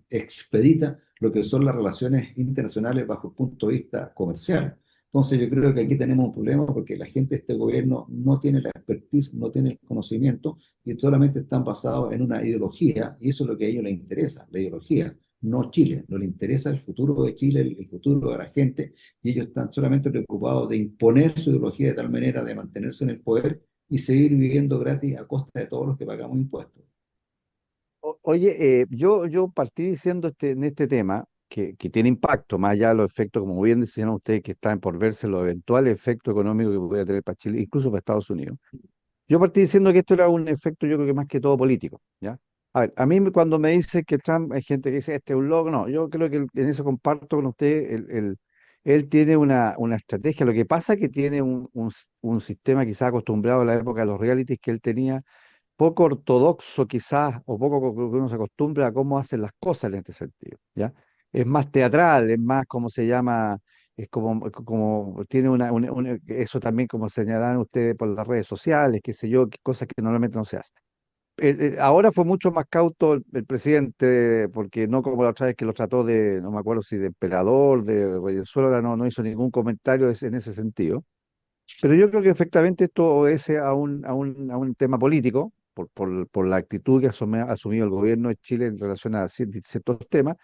[SPEAKER 2] expedita lo que son las relaciones internacionales bajo el punto de vista comercial. Entonces yo creo que aquí tenemos un problema porque la gente de este gobierno no tiene la expertise, no tiene el conocimiento y solamente están basados en una ideología y eso es lo que a ellos les interesa, la ideología, no Chile, no les interesa el futuro de Chile, el futuro de la gente y ellos están solamente preocupados de imponer su ideología de tal manera de mantenerse en el poder y seguir viviendo gratis a costa de todos los que pagamos impuestos.
[SPEAKER 1] Oye, yo partí diciendo en este tema que tiene impacto, más allá de los efectos, como bien decían ustedes, que están por verse los eventuales efectos económicos que puede tener para Chile, incluso para Estados Unidos. Yo partí diciendo que esto era un efecto, yo creo que más que todo político, ¿ya? A ver, a mí cuando me dice que Trump, hay gente que dice, este es un loco, no, yo creo que en eso comparto con usted, él tiene una estrategia, lo que pasa es que tiene un sistema quizás acostumbrado a la época de los realities que él tenía, poco ortodoxo quizás, o poco que uno se acostumbra a cómo hacen las cosas en este sentido, ¿ya? es más teatral, es más, ¿cómo se llama? Es como tiene eso también como señalan ustedes por las redes sociales, qué sé yo, cosas que normalmente no se hacen. Ahora fue mucho más cauto el presidente, porque no como la otra vez que lo trató de, no me acuerdo si de emperador, de Venezuela, no hizo ningún comentario en ese sentido. Pero yo creo que efectivamente esto obedece a un tema político, por la actitud que ha asumido el gobierno de Chile en relación a ciertos temas,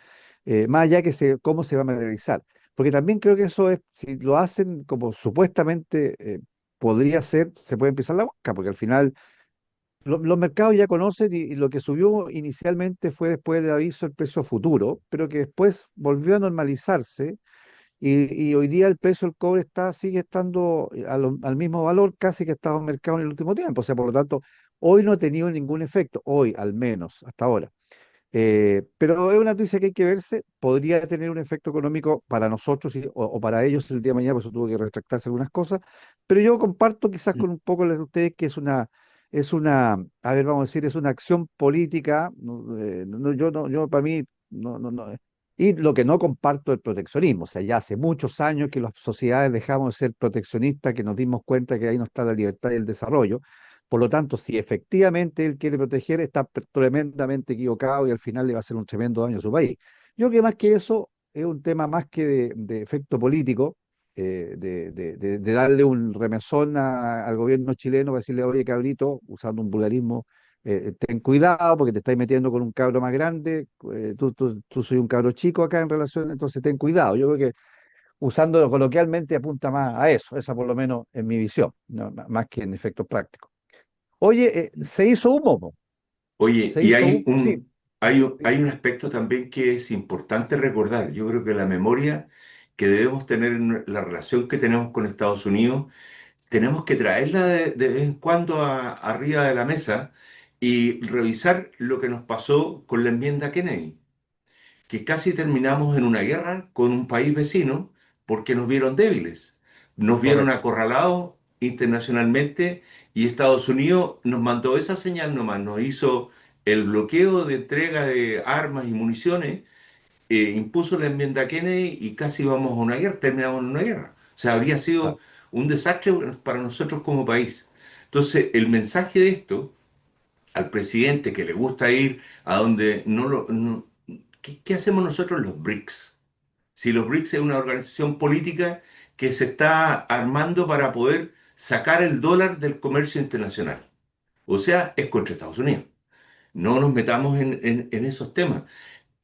[SPEAKER 1] más allá que cómo se va a materializar. Porque también creo que eso es, si lo hacen como supuestamente podría ser, se puede empezar la boca, porque al final los mercados ya conocen y lo que subió inicialmente fue después del aviso el precio futuro, pero que después volvió a normalizarse y hoy día el precio del cobre sigue estando al mismo valor casi que ha estado en el mercado en el último tiempo. O sea, por lo tanto, hoy no ha tenido ningún efecto, hoy al menos, hasta ahora. Pero es una noticia que hay que verse, podría tener un efecto económico para nosotros o para ellos el día de mañana, por eso tuvo que retractarse algunas cosas, pero yo comparto quizás con un poco las de ustedes que a ver, vamos a decir, es una acción política, no, yo para mí, no. Y lo que no comparto es el proteccionismo, o sea, ya hace muchos años que las sociedades dejamos de ser proteccionistas, que nos dimos cuenta que ahí no está la libertad y el desarrollo. Por lo tanto, si efectivamente él quiere proteger, está tremendamente equivocado y al final le va a hacer un tremendo daño a su país. Yo creo que más que eso es un tema más que de efecto político, de darle un remesón al gobierno chileno para decirle, oye, cabrito, usando un vulgarismo, ten cuidado porque te estás metiendo con un cabro más grande, tú soy un cabro chico acá en relación, entonces ten cuidado. Yo creo que usándolo coloquialmente apunta más a eso, esa por lo menos en mi visión, ¿no? Más que en efectos prácticos. Oye, se hizo humo, po.
[SPEAKER 3] Oye,
[SPEAKER 1] Se
[SPEAKER 3] y
[SPEAKER 1] hizo humo, sí. Sí.
[SPEAKER 3] hay un aspecto también que es importante recordar. Yo creo que la memoria que debemos tener en la relación que tenemos con Estados Unidos, tenemos que traerla de vez en cuando arriba de la mesa y revisar lo que nos pasó con la enmienda Kennedy, que casi terminamos en una guerra con un país vecino porque nos vieron débiles, nos vieron
[SPEAKER 1] Correcto.
[SPEAKER 3] acorralados internacionalmente y Estados Unidos nos mandó esa señal nomás, nos hizo el bloqueo de entrega de armas y municiones, impuso la enmienda Kennedy y casi vamos a una guerra, terminamos en una guerra. O sea, habría sido
[SPEAKER 1] Claro.
[SPEAKER 3] un desastre para nosotros como país. Entonces, el mensaje de esto al presidente que le gusta ir a donde no lo... ¿qué hacemos nosotros los BRICS? Si los BRICS es una organización política que se está armando para poder sacar el dólar del comercio internacional. O sea, es contra Estados Unidos. No nos metamos en esos temas.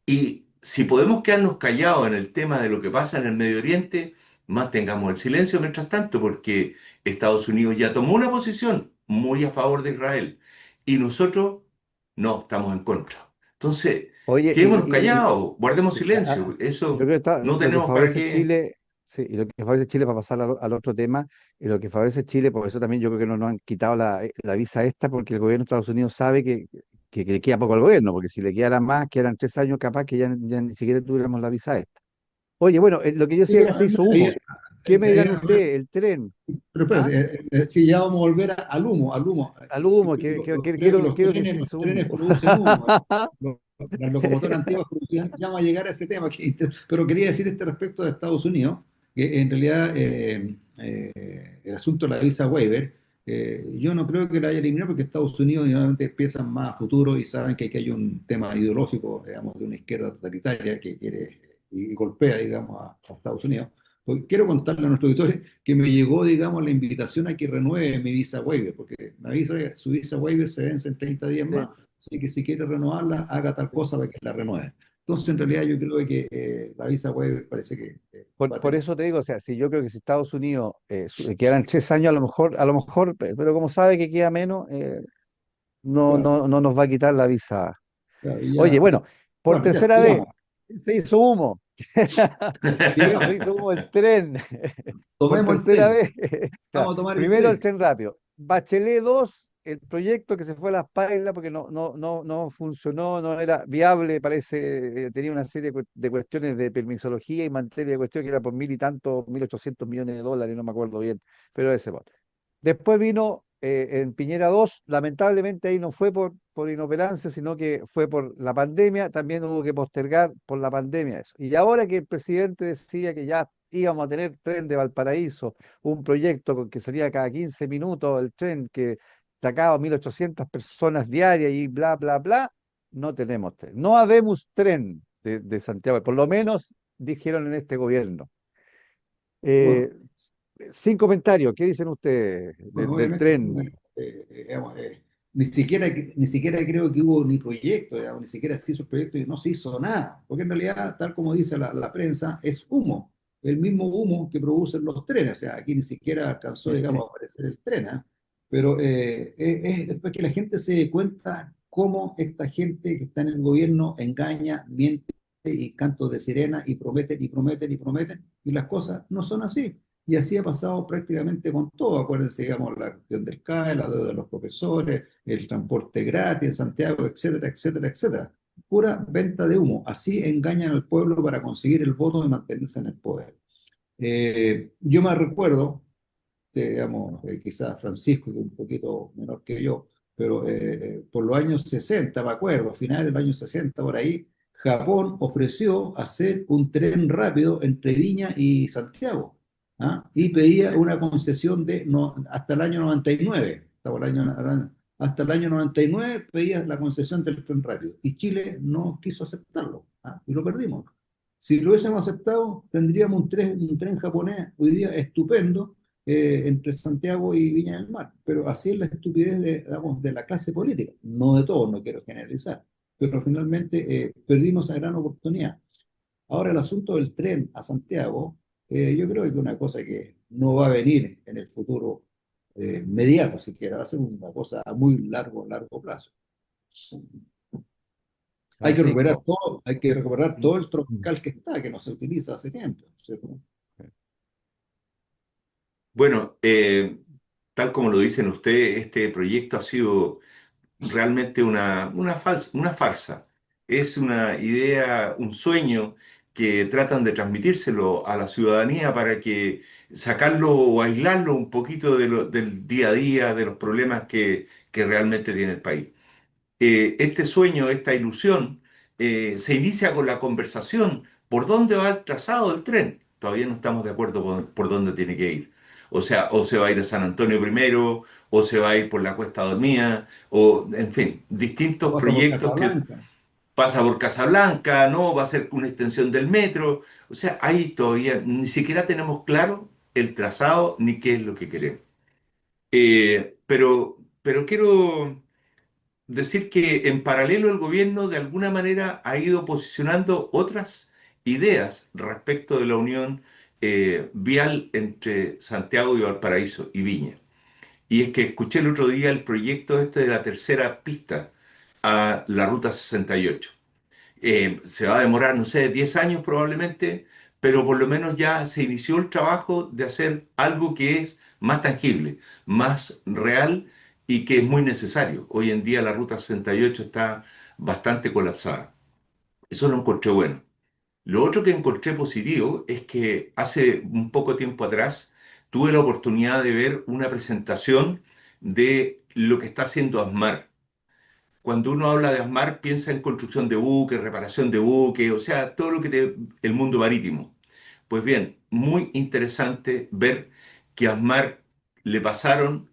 [SPEAKER 3] Y si podemos quedarnos callados en el tema de lo que pasa en el Medio Oriente, mantengamos el silencio mientras tanto, porque Estados Unidos ya tomó una posición muy a favor de Israel y nosotros no estamos en contra. Entonces,
[SPEAKER 1] Oye,
[SPEAKER 3] quedémonos callados, guardemos
[SPEAKER 1] sí,
[SPEAKER 3] silencio.
[SPEAKER 1] yo creo que
[SPEAKER 3] Eso no
[SPEAKER 1] lo que
[SPEAKER 3] tenemos para
[SPEAKER 1] favorece
[SPEAKER 3] qué.
[SPEAKER 1] Chile, sí, y lo que favorece Chile para pasar al otro tema, y lo que favorece Chile, por eso también yo creo que no nos han quitado la visa esta, porque el gobierno de Estados Unidos sabe que le queda poco al gobierno, porque si le quedara más, quedan 3 años capaz que ya ni siquiera tuviéramos la visa esta. Oye, bueno, lo que yo
[SPEAKER 2] Sí,
[SPEAKER 1] decía que
[SPEAKER 2] pero
[SPEAKER 1] se hizo humo. ¿Qué me dirán ustedes? El tren,
[SPEAKER 2] pero
[SPEAKER 1] ¿ah?
[SPEAKER 2] espérate, sí, ya vamos a volver al humo, al humo.
[SPEAKER 1] Al humo,
[SPEAKER 2] Creo que
[SPEAKER 1] quiero que se
[SPEAKER 2] los
[SPEAKER 1] hizo
[SPEAKER 2] trenes
[SPEAKER 1] humo.
[SPEAKER 2] producen humo. Las locomotoras antiguas producían, ya vamos a llegar a ese tema, pero quería decir este respecto de Estados Unidos, que en realidad el asunto de la visa waiver, yo no creo que la haya eliminado porque Estados Unidos normalmente piensan más a futuro y saben que aquí hay un tema ideológico, digamos, de una izquierda totalitaria que quiere y golpea, digamos, a Estados Unidos. Porque quiero contarle a nuestros auditores que me llegó, digamos, la invitación a que renueve mi visa waiver, porque su visa waiver se vence en 30 días más,
[SPEAKER 1] Sí,
[SPEAKER 2] así que si quiere renovarla, haga tal
[SPEAKER 1] sí.
[SPEAKER 2] cosa para que la renueve. Entonces, en realidad, yo creo que la visa waiver parece que va a
[SPEAKER 1] Por
[SPEAKER 2] tener.
[SPEAKER 1] eso te digo, o sea, si yo creo que si Estados Unidos quedaran 3 años, a lo mejor, pero como sabe que queda menos,
[SPEAKER 2] Claro,
[SPEAKER 1] no nos va a quitar la visa.
[SPEAKER 2] claro,
[SPEAKER 1] Oye, bueno, por
[SPEAKER 2] bueno, ya
[SPEAKER 1] tercera vez,
[SPEAKER 2] sigamos.
[SPEAKER 1] se hizo humo, se
[SPEAKER 2] Sigamos,
[SPEAKER 1] hizo humo el tren, por
[SPEAKER 2] tomemos el
[SPEAKER 1] tercera
[SPEAKER 2] tren.
[SPEAKER 1] vez. Claro,
[SPEAKER 2] Vamos a tomar el
[SPEAKER 1] primero el
[SPEAKER 2] tren.
[SPEAKER 1] tren rápido. Bachelet 2, el proyecto que se fue a las pailas porque no funcionó, no era viable, parece, tenía una serie de cuestiones de permisología y materia de cuestiones que era por mil y tantos, 1.800 millones de dólares, no me acuerdo bien, pero ese. Después vino en Piñera 2, lamentablemente ahí no fue por inoperancia, sino que fue por la pandemia, también hubo que postergar por la pandemia eso. Y ahora que el presidente decía que ya íbamos a tener tren de Valparaíso, un proyecto con que salía cada 15 minutos el tren que sacaba 1.800 personas diarias y bla, bla, bla, no tenemos tren. No habemos tren de Santiago, por lo menos dijeron en este gobierno. Eh,
[SPEAKER 2] Bueno,
[SPEAKER 1] Sin comentarios, ¿qué dicen ustedes
[SPEAKER 2] bueno,
[SPEAKER 1] del
[SPEAKER 2] obviamente sí,
[SPEAKER 1] tren?
[SPEAKER 2] digamos, ni siquiera creo que hubo ni proyecto, digamos, ni siquiera se hizo el proyecto y no se hizo nada, porque en realidad, tal como dice la prensa, es humo, el mismo humo que producen los trenes, o sea, aquí ni siquiera alcanzó, digamos, a aparecer el tren, ¿ah? Pero es después que la gente se dé cuenta cómo esta gente que está en el gobierno engaña, miente y cantos de sirena y prometen y prometen y prometen, y las cosas no son así. Y así ha pasado prácticamente con todo. Acuérdense, digamos, la cuestión del CAE, la deuda de los profesores, el transporte gratis en Santiago, etcétera, etcétera, etcétera. Pura venta de humo. Así engañan al pueblo para conseguir el voto y mantenerse en el poder. Yo me recuerdo, digamos, quizás Francisco, que es un poquito menor que yo, pero por los años 60 me acuerdo, finales del año 60 por ahí, Japón ofreció hacer un tren rápido entre Viña y Santiago, ¿ah? Y pedía una concesión de hasta el año 99, hasta el año 99 pedía la concesión del tren rápido, y Chile no quiso aceptarlo, ¿ah? Y lo perdimos. Si lo hubiésemos aceptado, tendríamos un tren japonés hoy día estupendo, entre Santiago y Viña del Mar. Pero así es la estupidez digamos, de la clase política, no de todos, no quiero generalizar, pero finalmente perdimos esa gran oportunidad. Ahora el asunto del tren a Santiago, yo creo que es una cosa que no va a venir en el futuro inmediato, siquiera va a ser una cosa a muy largo plazo.
[SPEAKER 1] Francisco.
[SPEAKER 2] Hay que recuperar
[SPEAKER 1] Mm,
[SPEAKER 2] todo el
[SPEAKER 1] mm,
[SPEAKER 2] troncal que está, que no se utiliza hace tiempo, ¿cierto?
[SPEAKER 3] Bueno, tal como lo dicen ustedes, este proyecto ha sido realmente una farsa. Es una idea, un sueño que tratan de transmitírselo a la ciudadanía para que sacarlo o aislarlo un poquito del día a día, de los problemas que realmente tiene el país. Este sueño, esta ilusión, se inicia con la conversación. ¿Por dónde va el trazado del tren? Todavía no estamos de acuerdo por dónde tiene que ir. O sea, o se va a ir a San Antonio primero, o se va a ir por la Cuesta Dormida, o en fin, distintos
[SPEAKER 2] Pasa por
[SPEAKER 3] proyectos que
[SPEAKER 2] Casablanca.
[SPEAKER 3] pasa por Casablanca, ¿no? Va a ser una extensión del metro. O sea, ahí todavía ni siquiera tenemos claro el trazado ni qué es lo que queremos. Pero quiero decir que en paralelo el gobierno de alguna manera ha ido posicionando otras ideas respecto de la unión vial entre Santiago y Valparaíso y Viña. Y es que escuché el otro día el proyecto este de la tercera pista a la Ruta 68. Se va a demorar, no sé, 10 años probablemente, pero por lo menos ya se inició el trabajo de hacer algo que es más tangible, más real y que es muy necesario. Hoy en día la Ruta 68 está bastante colapsada. Eso lo encontré bueno. Lo otro que encontré positivo es que hace un poco tiempo atrás tuve la oportunidad de ver una presentación de lo que está haciendo ASMAR. Cuando uno habla de ASMAR, piensa en construcción de buques, reparación de buques, o sea, todo lo que el mundo marítimo. Pues bien, muy interesante ver que a ASMAR le pasaron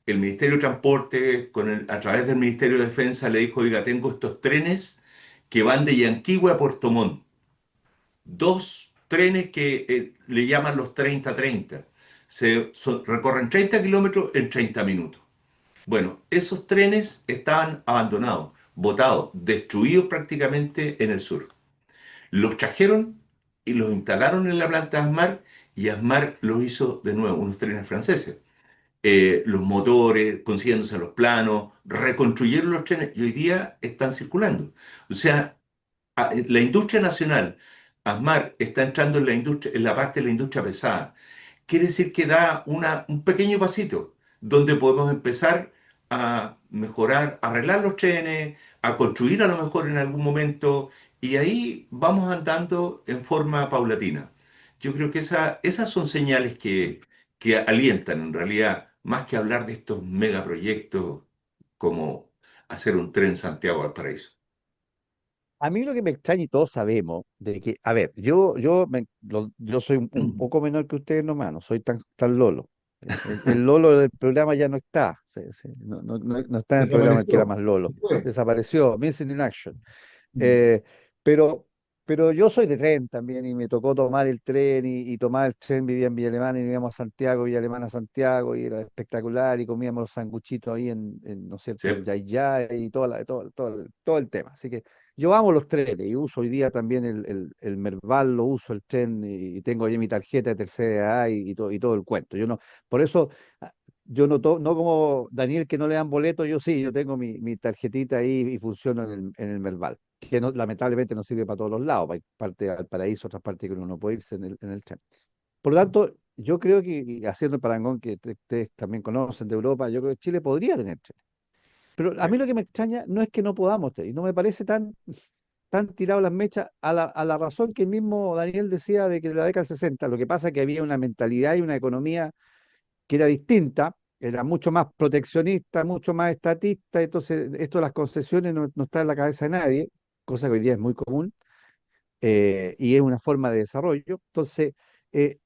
[SPEAKER 3] el Ministerio de Transporte, a través del Ministerio de Defensa, le dijo, oiga, tengo estos trenes que van de Yanquihue a Puerto Montt. Dos trenes que le llaman los 30-30. Recorren 30 kilómetros en 30 minutos. Bueno, esos trenes estaban abandonados, botados, destruidos prácticamente en el sur. Los trajeron y los instalaron en la planta de Asmar y Asmar los hizo de nuevo, unos trenes franceses. Los motores, consiguiéndose los planos, reconstruyeron los trenes y hoy día están circulando. O sea, la industria nacional, Asmar está entrando en la industria, en la parte de la industria pesada. Quiere decir que da un pequeño pasito donde podemos empezar a mejorar, a arreglar los trenes, a construir a lo mejor en algún momento, y ahí vamos andando en forma paulatina. Yo creo que esas son señales que alientan en realidad más que hablar de estos megaproyectos como hacer un tren Santiago-Valparaíso?
[SPEAKER 1] A mí lo que me extraña y todos sabemos de que, a ver, yo soy un poco menor que ustedes nomás, no soy tan lolo. El lolo del programa ya no está, no está en el programa el que era
[SPEAKER 2] Desapareció.
[SPEAKER 1] más lolo,
[SPEAKER 2] Fue.
[SPEAKER 1] desapareció, missing in action.
[SPEAKER 2] Mm.
[SPEAKER 1] Eh, pero, pero yo soy de tren también y me tocó tomar el tren y tomar el tren, vivía en Villa Alemana y íbamos a Santiago, Villa Alemana a Santiago y era espectacular y comíamos los sanguchitos ahí ¿no es
[SPEAKER 3] Sí,
[SPEAKER 1] cierto?, el Yay Yay y todo el tema. Así que yo amo los trenes y uso hoy día también el Merval, lo uso el tren y tengo ahí mi tarjeta de tercera edad y todo el cuento. Yo no, por eso ah, yo no como Daniel que no le dan boleto, yo sí, yo tengo mi tarjetita ahí y funciono en el Merval, que lamentablemente no sirve para todos los lados, hay parte al paraíso, otras partes que uno no puede irse en el tren. Por lo tanto, yo creo que, y haciendo el parangón que ustedes también conocen de Europa, yo creo que Chile podría tener tren. Pero a
[SPEAKER 3] sí.
[SPEAKER 1] mí lo que me extraña no es que no podamos tener, y no me parece tan tirado las mechas a la razón que el mismo Daniel decía de que de la década del 60, lo que pasa es que había una mentalidad y una economía que era distinta, era mucho más proteccionista, mucho más estatista, entonces esto de las concesiones no está en la cabeza de nadie, cosa que hoy día es muy común, y es una forma de desarrollo. Entonces, eh,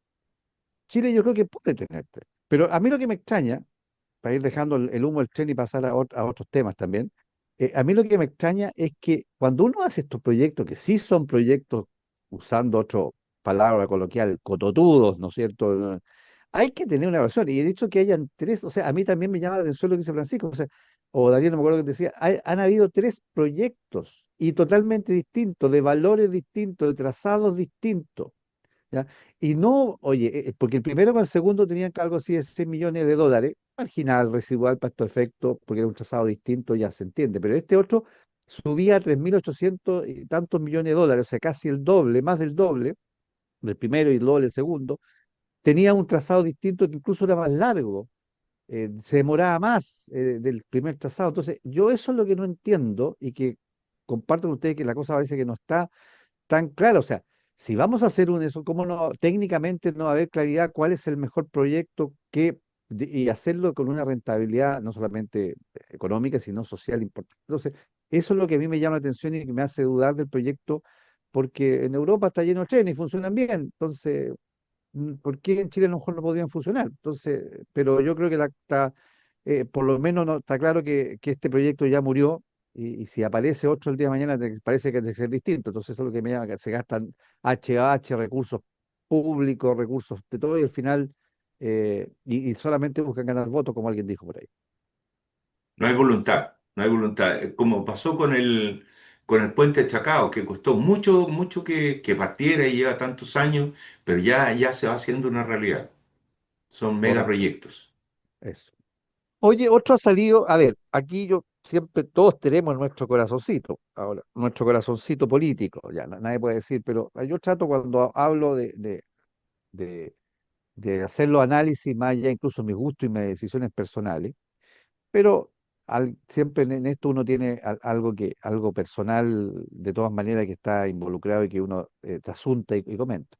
[SPEAKER 1] Chile yo creo que puede tener tren. Pero a mí lo que me extraña, para ir dejando el humo del tren y pasar a otros temas también, a mí lo que me extraña es que cuando uno hace estos proyectos, que sí son proyectos, usando otra palabra coloquial, cototudos, ¿no es cierto? Hay que tener una razón. Y he dicho que hayan tres, o sea, a mí también me llama la atención lo que dice Francisco, o sea, o Daniel, no me acuerdo que decía, han habido tres proyectos y totalmente distintos, de valores distintos, de trazados distintos. ¿Ya? Y no, oye, porque el primero con el segundo tenían algo así de 6 millones de dólares, marginal, residual para estos efectos, porque era un trazado distinto, ya se entiende, pero este otro subía a 3.800 y tantos millones de dólares, o sea, casi el doble, más del doble, del primero y el doble del segundo, tenía un trazado distinto que incluso era más largo, se demoraba más del primer trazado. Entonces, yo eso es lo que no entiendo y que comparto con ustedes que la cosa parece que no está tan claro. O sea, si vamos a hacer un eso, ¿cómo no? Técnicamente no va a haber claridad cuál es el mejor proyecto y hacerlo con una rentabilidad no solamente económica, sino social importante. Entonces, eso es lo que a mí me llama la atención y que me hace dudar del proyecto, porque en Europa está lleno de trenes y funcionan bien. Entonces, ¿por qué en Chile a lo mejor no podrían funcionar? Entonces, pero yo creo que por lo menos no, está claro que este proyecto ya murió y si aparece otro el día de mañana parece que tiene que ser distinto. Entonces eso es lo que me llama, que se gastan H recursos públicos, recursos de todo y al final y solamente buscan ganar votos, como alguien dijo por ahí.
[SPEAKER 3] No hay voluntad, no hay voluntad. Como pasó con el puente de Chacao, que costó mucho, mucho que partiera y lleva tantos años, pero ya se va haciendo una realidad. Son
[SPEAKER 1] Correcto,
[SPEAKER 3] megaproyectos.
[SPEAKER 1] eso. Oye, otro ha salido, a ver, aquí yo siempre, todos tenemos nuestro corazoncito, ahora, nuestro corazoncito político, ya nadie puede decir, pero yo trato cuando hablo de, de hacer los análisis más allá incluso mis gustos y mis decisiones personales, pero siempre en esto uno tiene algo personal de todas maneras que está involucrado y que uno trasunta y comenta.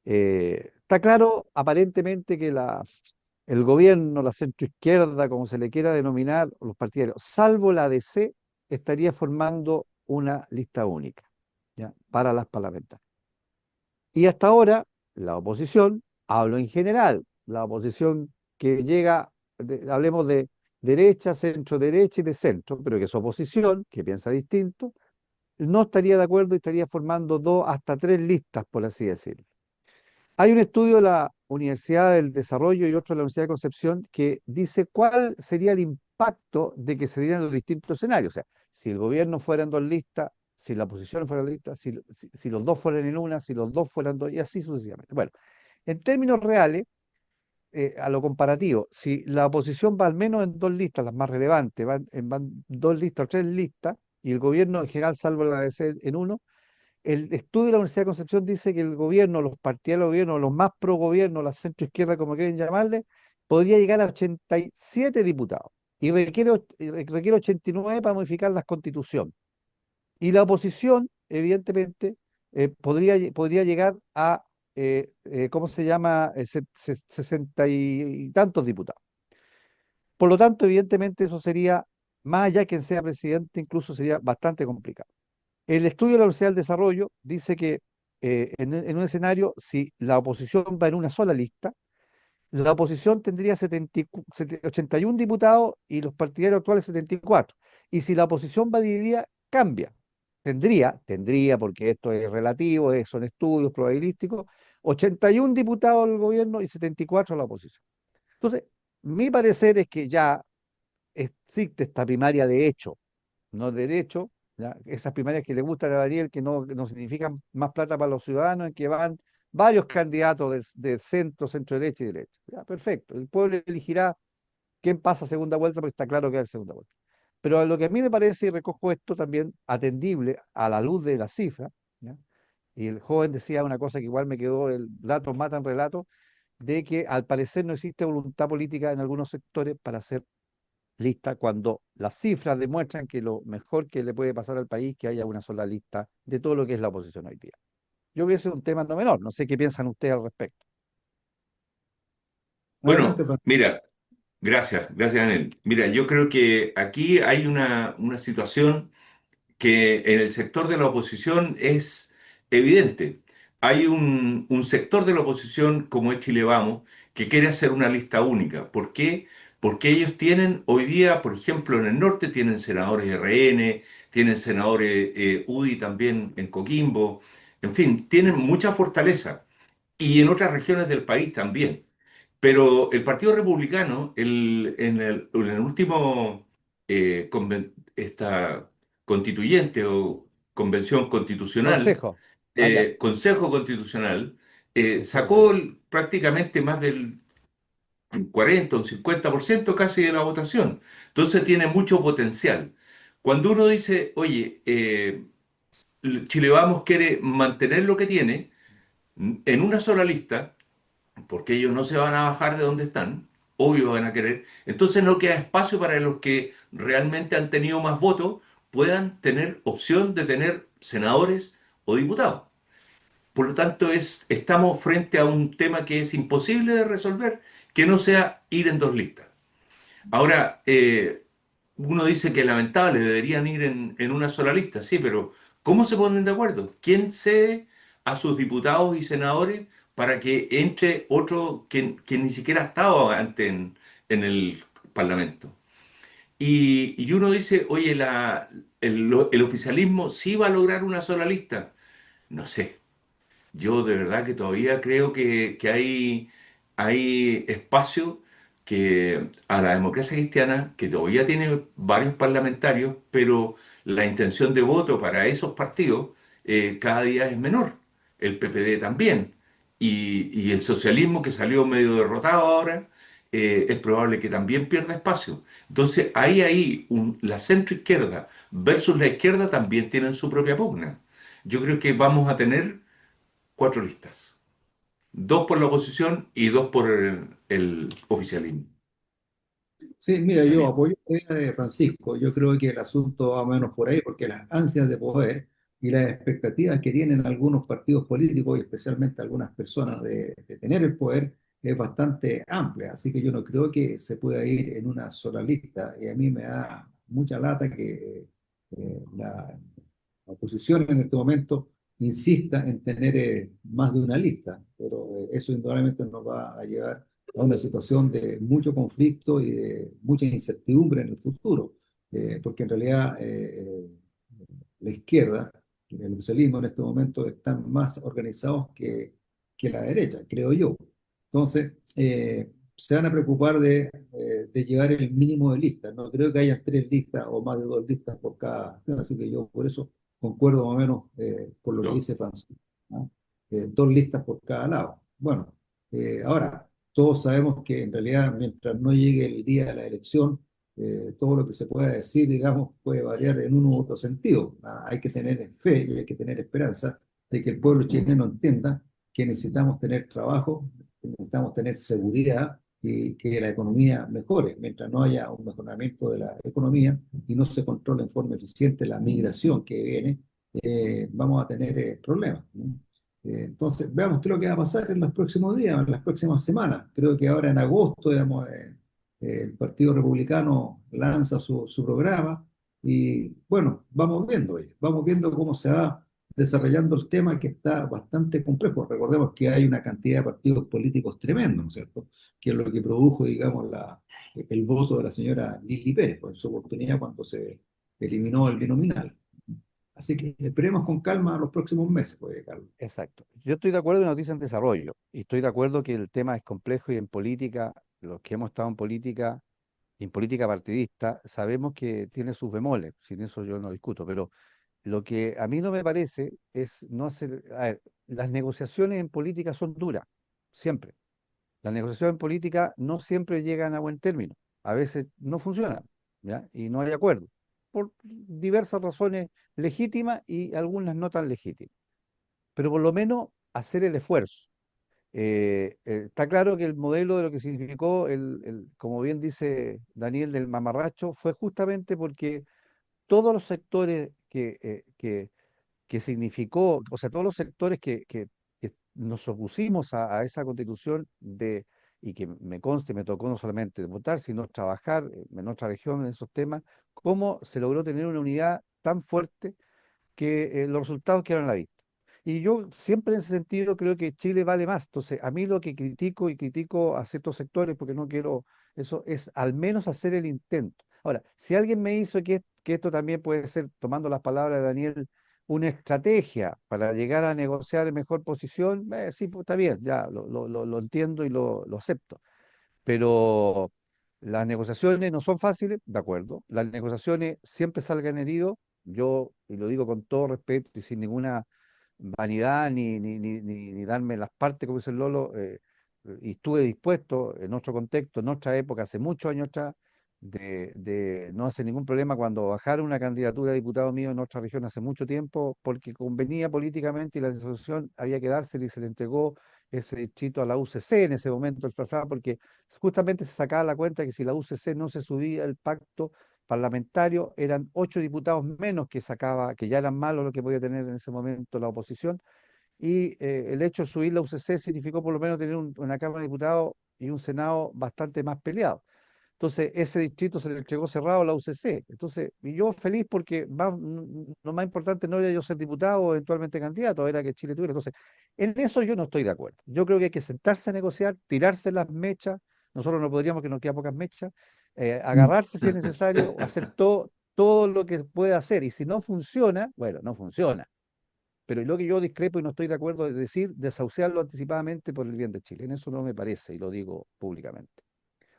[SPEAKER 1] Está claro aparentemente que el gobierno, la centroizquierda, como se le quiera denominar, o los partidarios, salvo la ADC, estaría formando una lista única, ¿ya? Para las parlamentarias. Y hasta ahora, la oposición, hablo en general, la oposición que llega, hablemos de derecha, centro derecha y de centro, pero que es oposición, que piensa distinto, no estaría de acuerdo y estaría formando dos hasta tres listas, por así decirlo. Hay un estudio de la Universidad del Desarrollo y otro de la Universidad de Concepción que dice cuál sería el impacto de que se dieran los distintos escenarios. O sea, si el gobierno fuera en dos listas, si la oposición fuera en listas, si los dos fueran en una, si los dos fueran dos, y así sucesivamente. Bueno, en términos reales, a lo comparativo, si la oposición va al menos en dos listas, las más relevantes, van dos listas o tres listas, y el gobierno en general, salvo la de ser en uno, el estudio de la Universidad de Concepción dice que el gobierno, los partidarios del gobierno, los más pro gobierno, la centroizquierda, como quieren llamarle, podría llegar a 87 diputados y requiere 89 para modificar la constitución. Y la oposición, evidentemente, podría llegar a, ¿cómo se llama?, 60 y tantos diputados. Por lo tanto, evidentemente eso sería, más allá quien sea presidente, incluso sería bastante complicado. El estudio de la Universidad del Desarrollo dice que en un escenario, si la oposición va en una sola lista, la oposición tendría 81 diputados y los partidarios actuales 74. Y si la oposición va dividida, cambia. Tendría, porque esto es relativo, son estudios probabilísticos, 81 diputados al gobierno y 74 a la oposición. Entonces, mi parecer es que ya existe esta primaria de hecho, no de derecho, ¿ya? Esas primarias que le gustan a Daniel, que no significan más plata para los ciudadanos, en que van varios candidatos del centro, centro derecha y derecha. Ya, perfecto. El pueblo elegirá quién pasa a segunda vuelta, porque está claro que va a segunda vuelta. Pero a lo que a mí me parece, y recojo esto también atendible a la luz de las cifras, ¿ya? Y el joven decía una cosa que igual me quedó, el datos matan relatos, de que al parecer no existe voluntad política en algunos sectores para hacer lista cuando las cifras demuestran que lo mejor que le puede pasar al país es que haya una sola lista de todo lo que es la oposición hoy día. Yo creo que ese es un tema no menor, no sé qué piensan ustedes al respecto.
[SPEAKER 2] Adelante,
[SPEAKER 3] Bueno,
[SPEAKER 2] Francisco.
[SPEAKER 3] mira, gracias, Daniel. Mira, yo creo que aquí hay una situación que en el sector de la oposición es evidente. Hay un sector de la oposición, como es Chile Vamos, que quiere hacer una lista única. ¿Por qué? Porque ellos tienen hoy día, por ejemplo, en el norte tienen senadores RN, tienen senadores UDI también en Coquimbo, en fin, tienen mucha fortaleza. Y en otras regiones del país también. Pero el Partido Republicano, en el último esta constituyente o convención constitucional,
[SPEAKER 1] Consejo, allá,
[SPEAKER 3] Consejo Constitucional,
[SPEAKER 1] sí,
[SPEAKER 3] sacó
[SPEAKER 1] verdad.
[SPEAKER 3] prácticamente más del 40, un 50% casi de la votación. Entonces tiene mucho potencial. Cuando uno dice, oye, Chile Vamos quiere mantener lo que tiene en una sola lista, porque ellos no se van a bajar de donde están, obvio van a querer, entonces no queda espacio para los que realmente han tenido más votos puedan tener opción de tener senadores o diputados. Por lo tanto, estamos frente a un tema que es imposible de resolver, que no sea ir en dos listas. Ahora, uno dice que es lamentable, deberían ir en una sola lista, sí, pero ¿cómo se ponen de acuerdo? ¿Quién cede a sus diputados y senadores para que entre otro que ni siquiera ha estado antes en el Parlamento? Y uno dice, oye, el oficialismo sí va a lograr una sola lista. No sé, yo de verdad que todavía creo que hay espacio que a la democracia cristiana, que todavía tiene varios parlamentarios, pero la intención de voto para esos partidos cada día es menor. El PPD también. Y el socialismo que salió medio derrotado ahora, es probable que también pierda espacio. Entonces, la centroizquierda versus la izquierda también tienen su propia pugna. Yo creo que vamos a tener cuatro listas. Dos por la oposición y dos por el oficialismo.
[SPEAKER 2] Sí, mira, yo
[SPEAKER 3] Daniel.
[SPEAKER 2] apoyo la idea de Francisco. Yo creo que el asunto va más o menos por ahí, porque las ansias de poder y las expectativas que tienen algunos partidos políticos y especialmente algunas personas de tener el poder es bastante amplia. Así que yo no creo que se pueda ir en una sola lista. Y a mí me da mucha lata que la oposición en este momento insista en tener más de una lista, pero eso indudablemente nos va a llevar a una situación de mucho conflicto y de mucha incertidumbre en el futuro, porque en realidad la izquierda, el socialismo en este momento están más organizados que la derecha, creo yo. Entonces, se van a preocupar de llevar el mínimo de listas. No creo que haya tres listas o más de dos listas por cada. Así que yo por eso concuerdo más o menos con lo que
[SPEAKER 3] No.
[SPEAKER 2] dice Francisco, ¿no? Dos listas por cada lado. Bueno, ahora, todos sabemos que en realidad mientras no llegue el día de la elección, todo lo que se pueda decir, digamos, puede variar en uno u otro sentido. Hay que tener fe y hay que tener esperanza de que el pueblo chileno entienda que necesitamos tener trabajo, que necesitamos tener seguridad y que la economía mejore. Mientras no haya un mejoramiento de la economía y no se controle en forma eficiente la migración que viene, vamos a tener problemas, ¿no? Entonces, veamos qué es lo que va a pasar en los próximos días, en las próximas semanas. Creo que ahora en agosto, digamos, el Partido Republicano lanza su programa y bueno, vamos viendo cómo se va desarrollando el tema que está bastante complejo. Recordemos que hay una cantidad de partidos políticos tremendos, ¿no es cierto? Que es lo que produjo, digamos, el voto de la señora Lili Pérez, pues, en su oportunidad cuando se eliminó el binominal. Así que esperemos con calma los próximos meses, pues, Carlos.
[SPEAKER 1] Exacto. Yo estoy de acuerdo en noticias en desarrollo y estoy de acuerdo que el tema es complejo y en política, los que hemos estado en política partidista, sabemos que tiene sus bemoles, sin eso yo no discuto, pero lo que a mí no me parece es no hacer, a ver, las negociaciones en política son duras, siempre. Las negociaciones en política no siempre llegan a buen término, a veces no funcionan, ¿ya? Y no hay acuerdo, por diversas razones legítimas y algunas no tan legítimas, pero por lo menos hacer el esfuerzo. Está claro que el modelo de lo que significó, como bien dice Daniel del mamarracho, fue justamente porque todos los sectores que significó, o sea, todos los sectores que nos opusimos a esa constitución y que me conste, me tocó no solamente votar, sino trabajar en otra región en esos temas, cómo se logró tener una unidad tan fuerte que los resultados quedaron a la vista. Y yo siempre en ese sentido creo que Chile vale más. Entonces, a mí lo que critico y critico a ciertos sectores, porque no quiero eso, es al menos hacer el intento. Ahora, si alguien me hizo que esto también puede ser, tomando las palabras de Daniel, una estrategia para llegar a negociar en mejor posición, sí, pues está bien, ya lo entiendo y lo acepto, pero las negociaciones no son fáciles, de acuerdo. Las negociaciones siempre salgan heridos. Yo, y lo digo con todo respeto y sin ninguna vanidad ni darme las partes, como dice el Lolo, y estuve dispuesto en otro contexto, en otra época, hace muchos años atrás, de no hacer ningún problema cuando bajaron una candidatura de diputado mío en otra región hace mucho tiempo, porque convenía políticamente y la disolución había que dársela y se le entregó ese distrito a la UCC en ese momento, el FRAFRA, porque justamente se sacaba la cuenta que si la UCC no se subía el pacto parlamentario, eran 8 diputados menos que sacaba, que ya eran malos lo que podía tener en ese momento la oposición, y el hecho de subir la UCC significó por lo menos tener una Cámara de Diputados y un Senado bastante más peleados. Entonces, ese distrito se le entregó cerrado a la UCC. Entonces, y yo feliz porque lo más importante no era yo ser diputado o eventualmente candidato, era que Chile tuviera. Entonces, en eso yo no estoy de acuerdo. Yo creo que hay que sentarse a negociar, tirarse las mechas. Nosotros no podríamos, que nos quedan pocas mechas, agarrarse si es necesario, o hacer todo lo que pueda hacer. Y si no funciona, bueno, no funciona. Pero lo que yo discrepo y no estoy de acuerdo es decir, desahuciarlo anticipadamente por el bien de Chile. En eso no me parece y lo digo públicamente.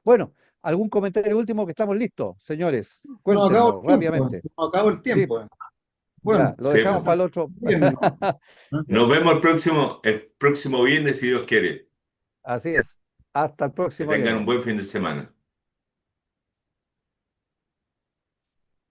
[SPEAKER 1] Bueno, ¿algún comentario último que estamos listos, señores?
[SPEAKER 2] No acabo
[SPEAKER 1] Cuéntenos
[SPEAKER 2] el tiempo,
[SPEAKER 1] rápidamente.
[SPEAKER 2] no acabo el
[SPEAKER 1] Sí,
[SPEAKER 2] tiempo.
[SPEAKER 1] ya,
[SPEAKER 2] Bueno,
[SPEAKER 1] lo
[SPEAKER 3] Sí,
[SPEAKER 1] dejamos para
[SPEAKER 3] pues.
[SPEAKER 1] el otro.
[SPEAKER 2] bien, ¿no?
[SPEAKER 1] Ya,
[SPEAKER 3] Nos vemos el próximo viernes, si Dios quiere.
[SPEAKER 1] así es. Hasta el
[SPEAKER 3] Que
[SPEAKER 1] próximo
[SPEAKER 3] tengan un
[SPEAKER 1] viernes.
[SPEAKER 3] buen fin de semana.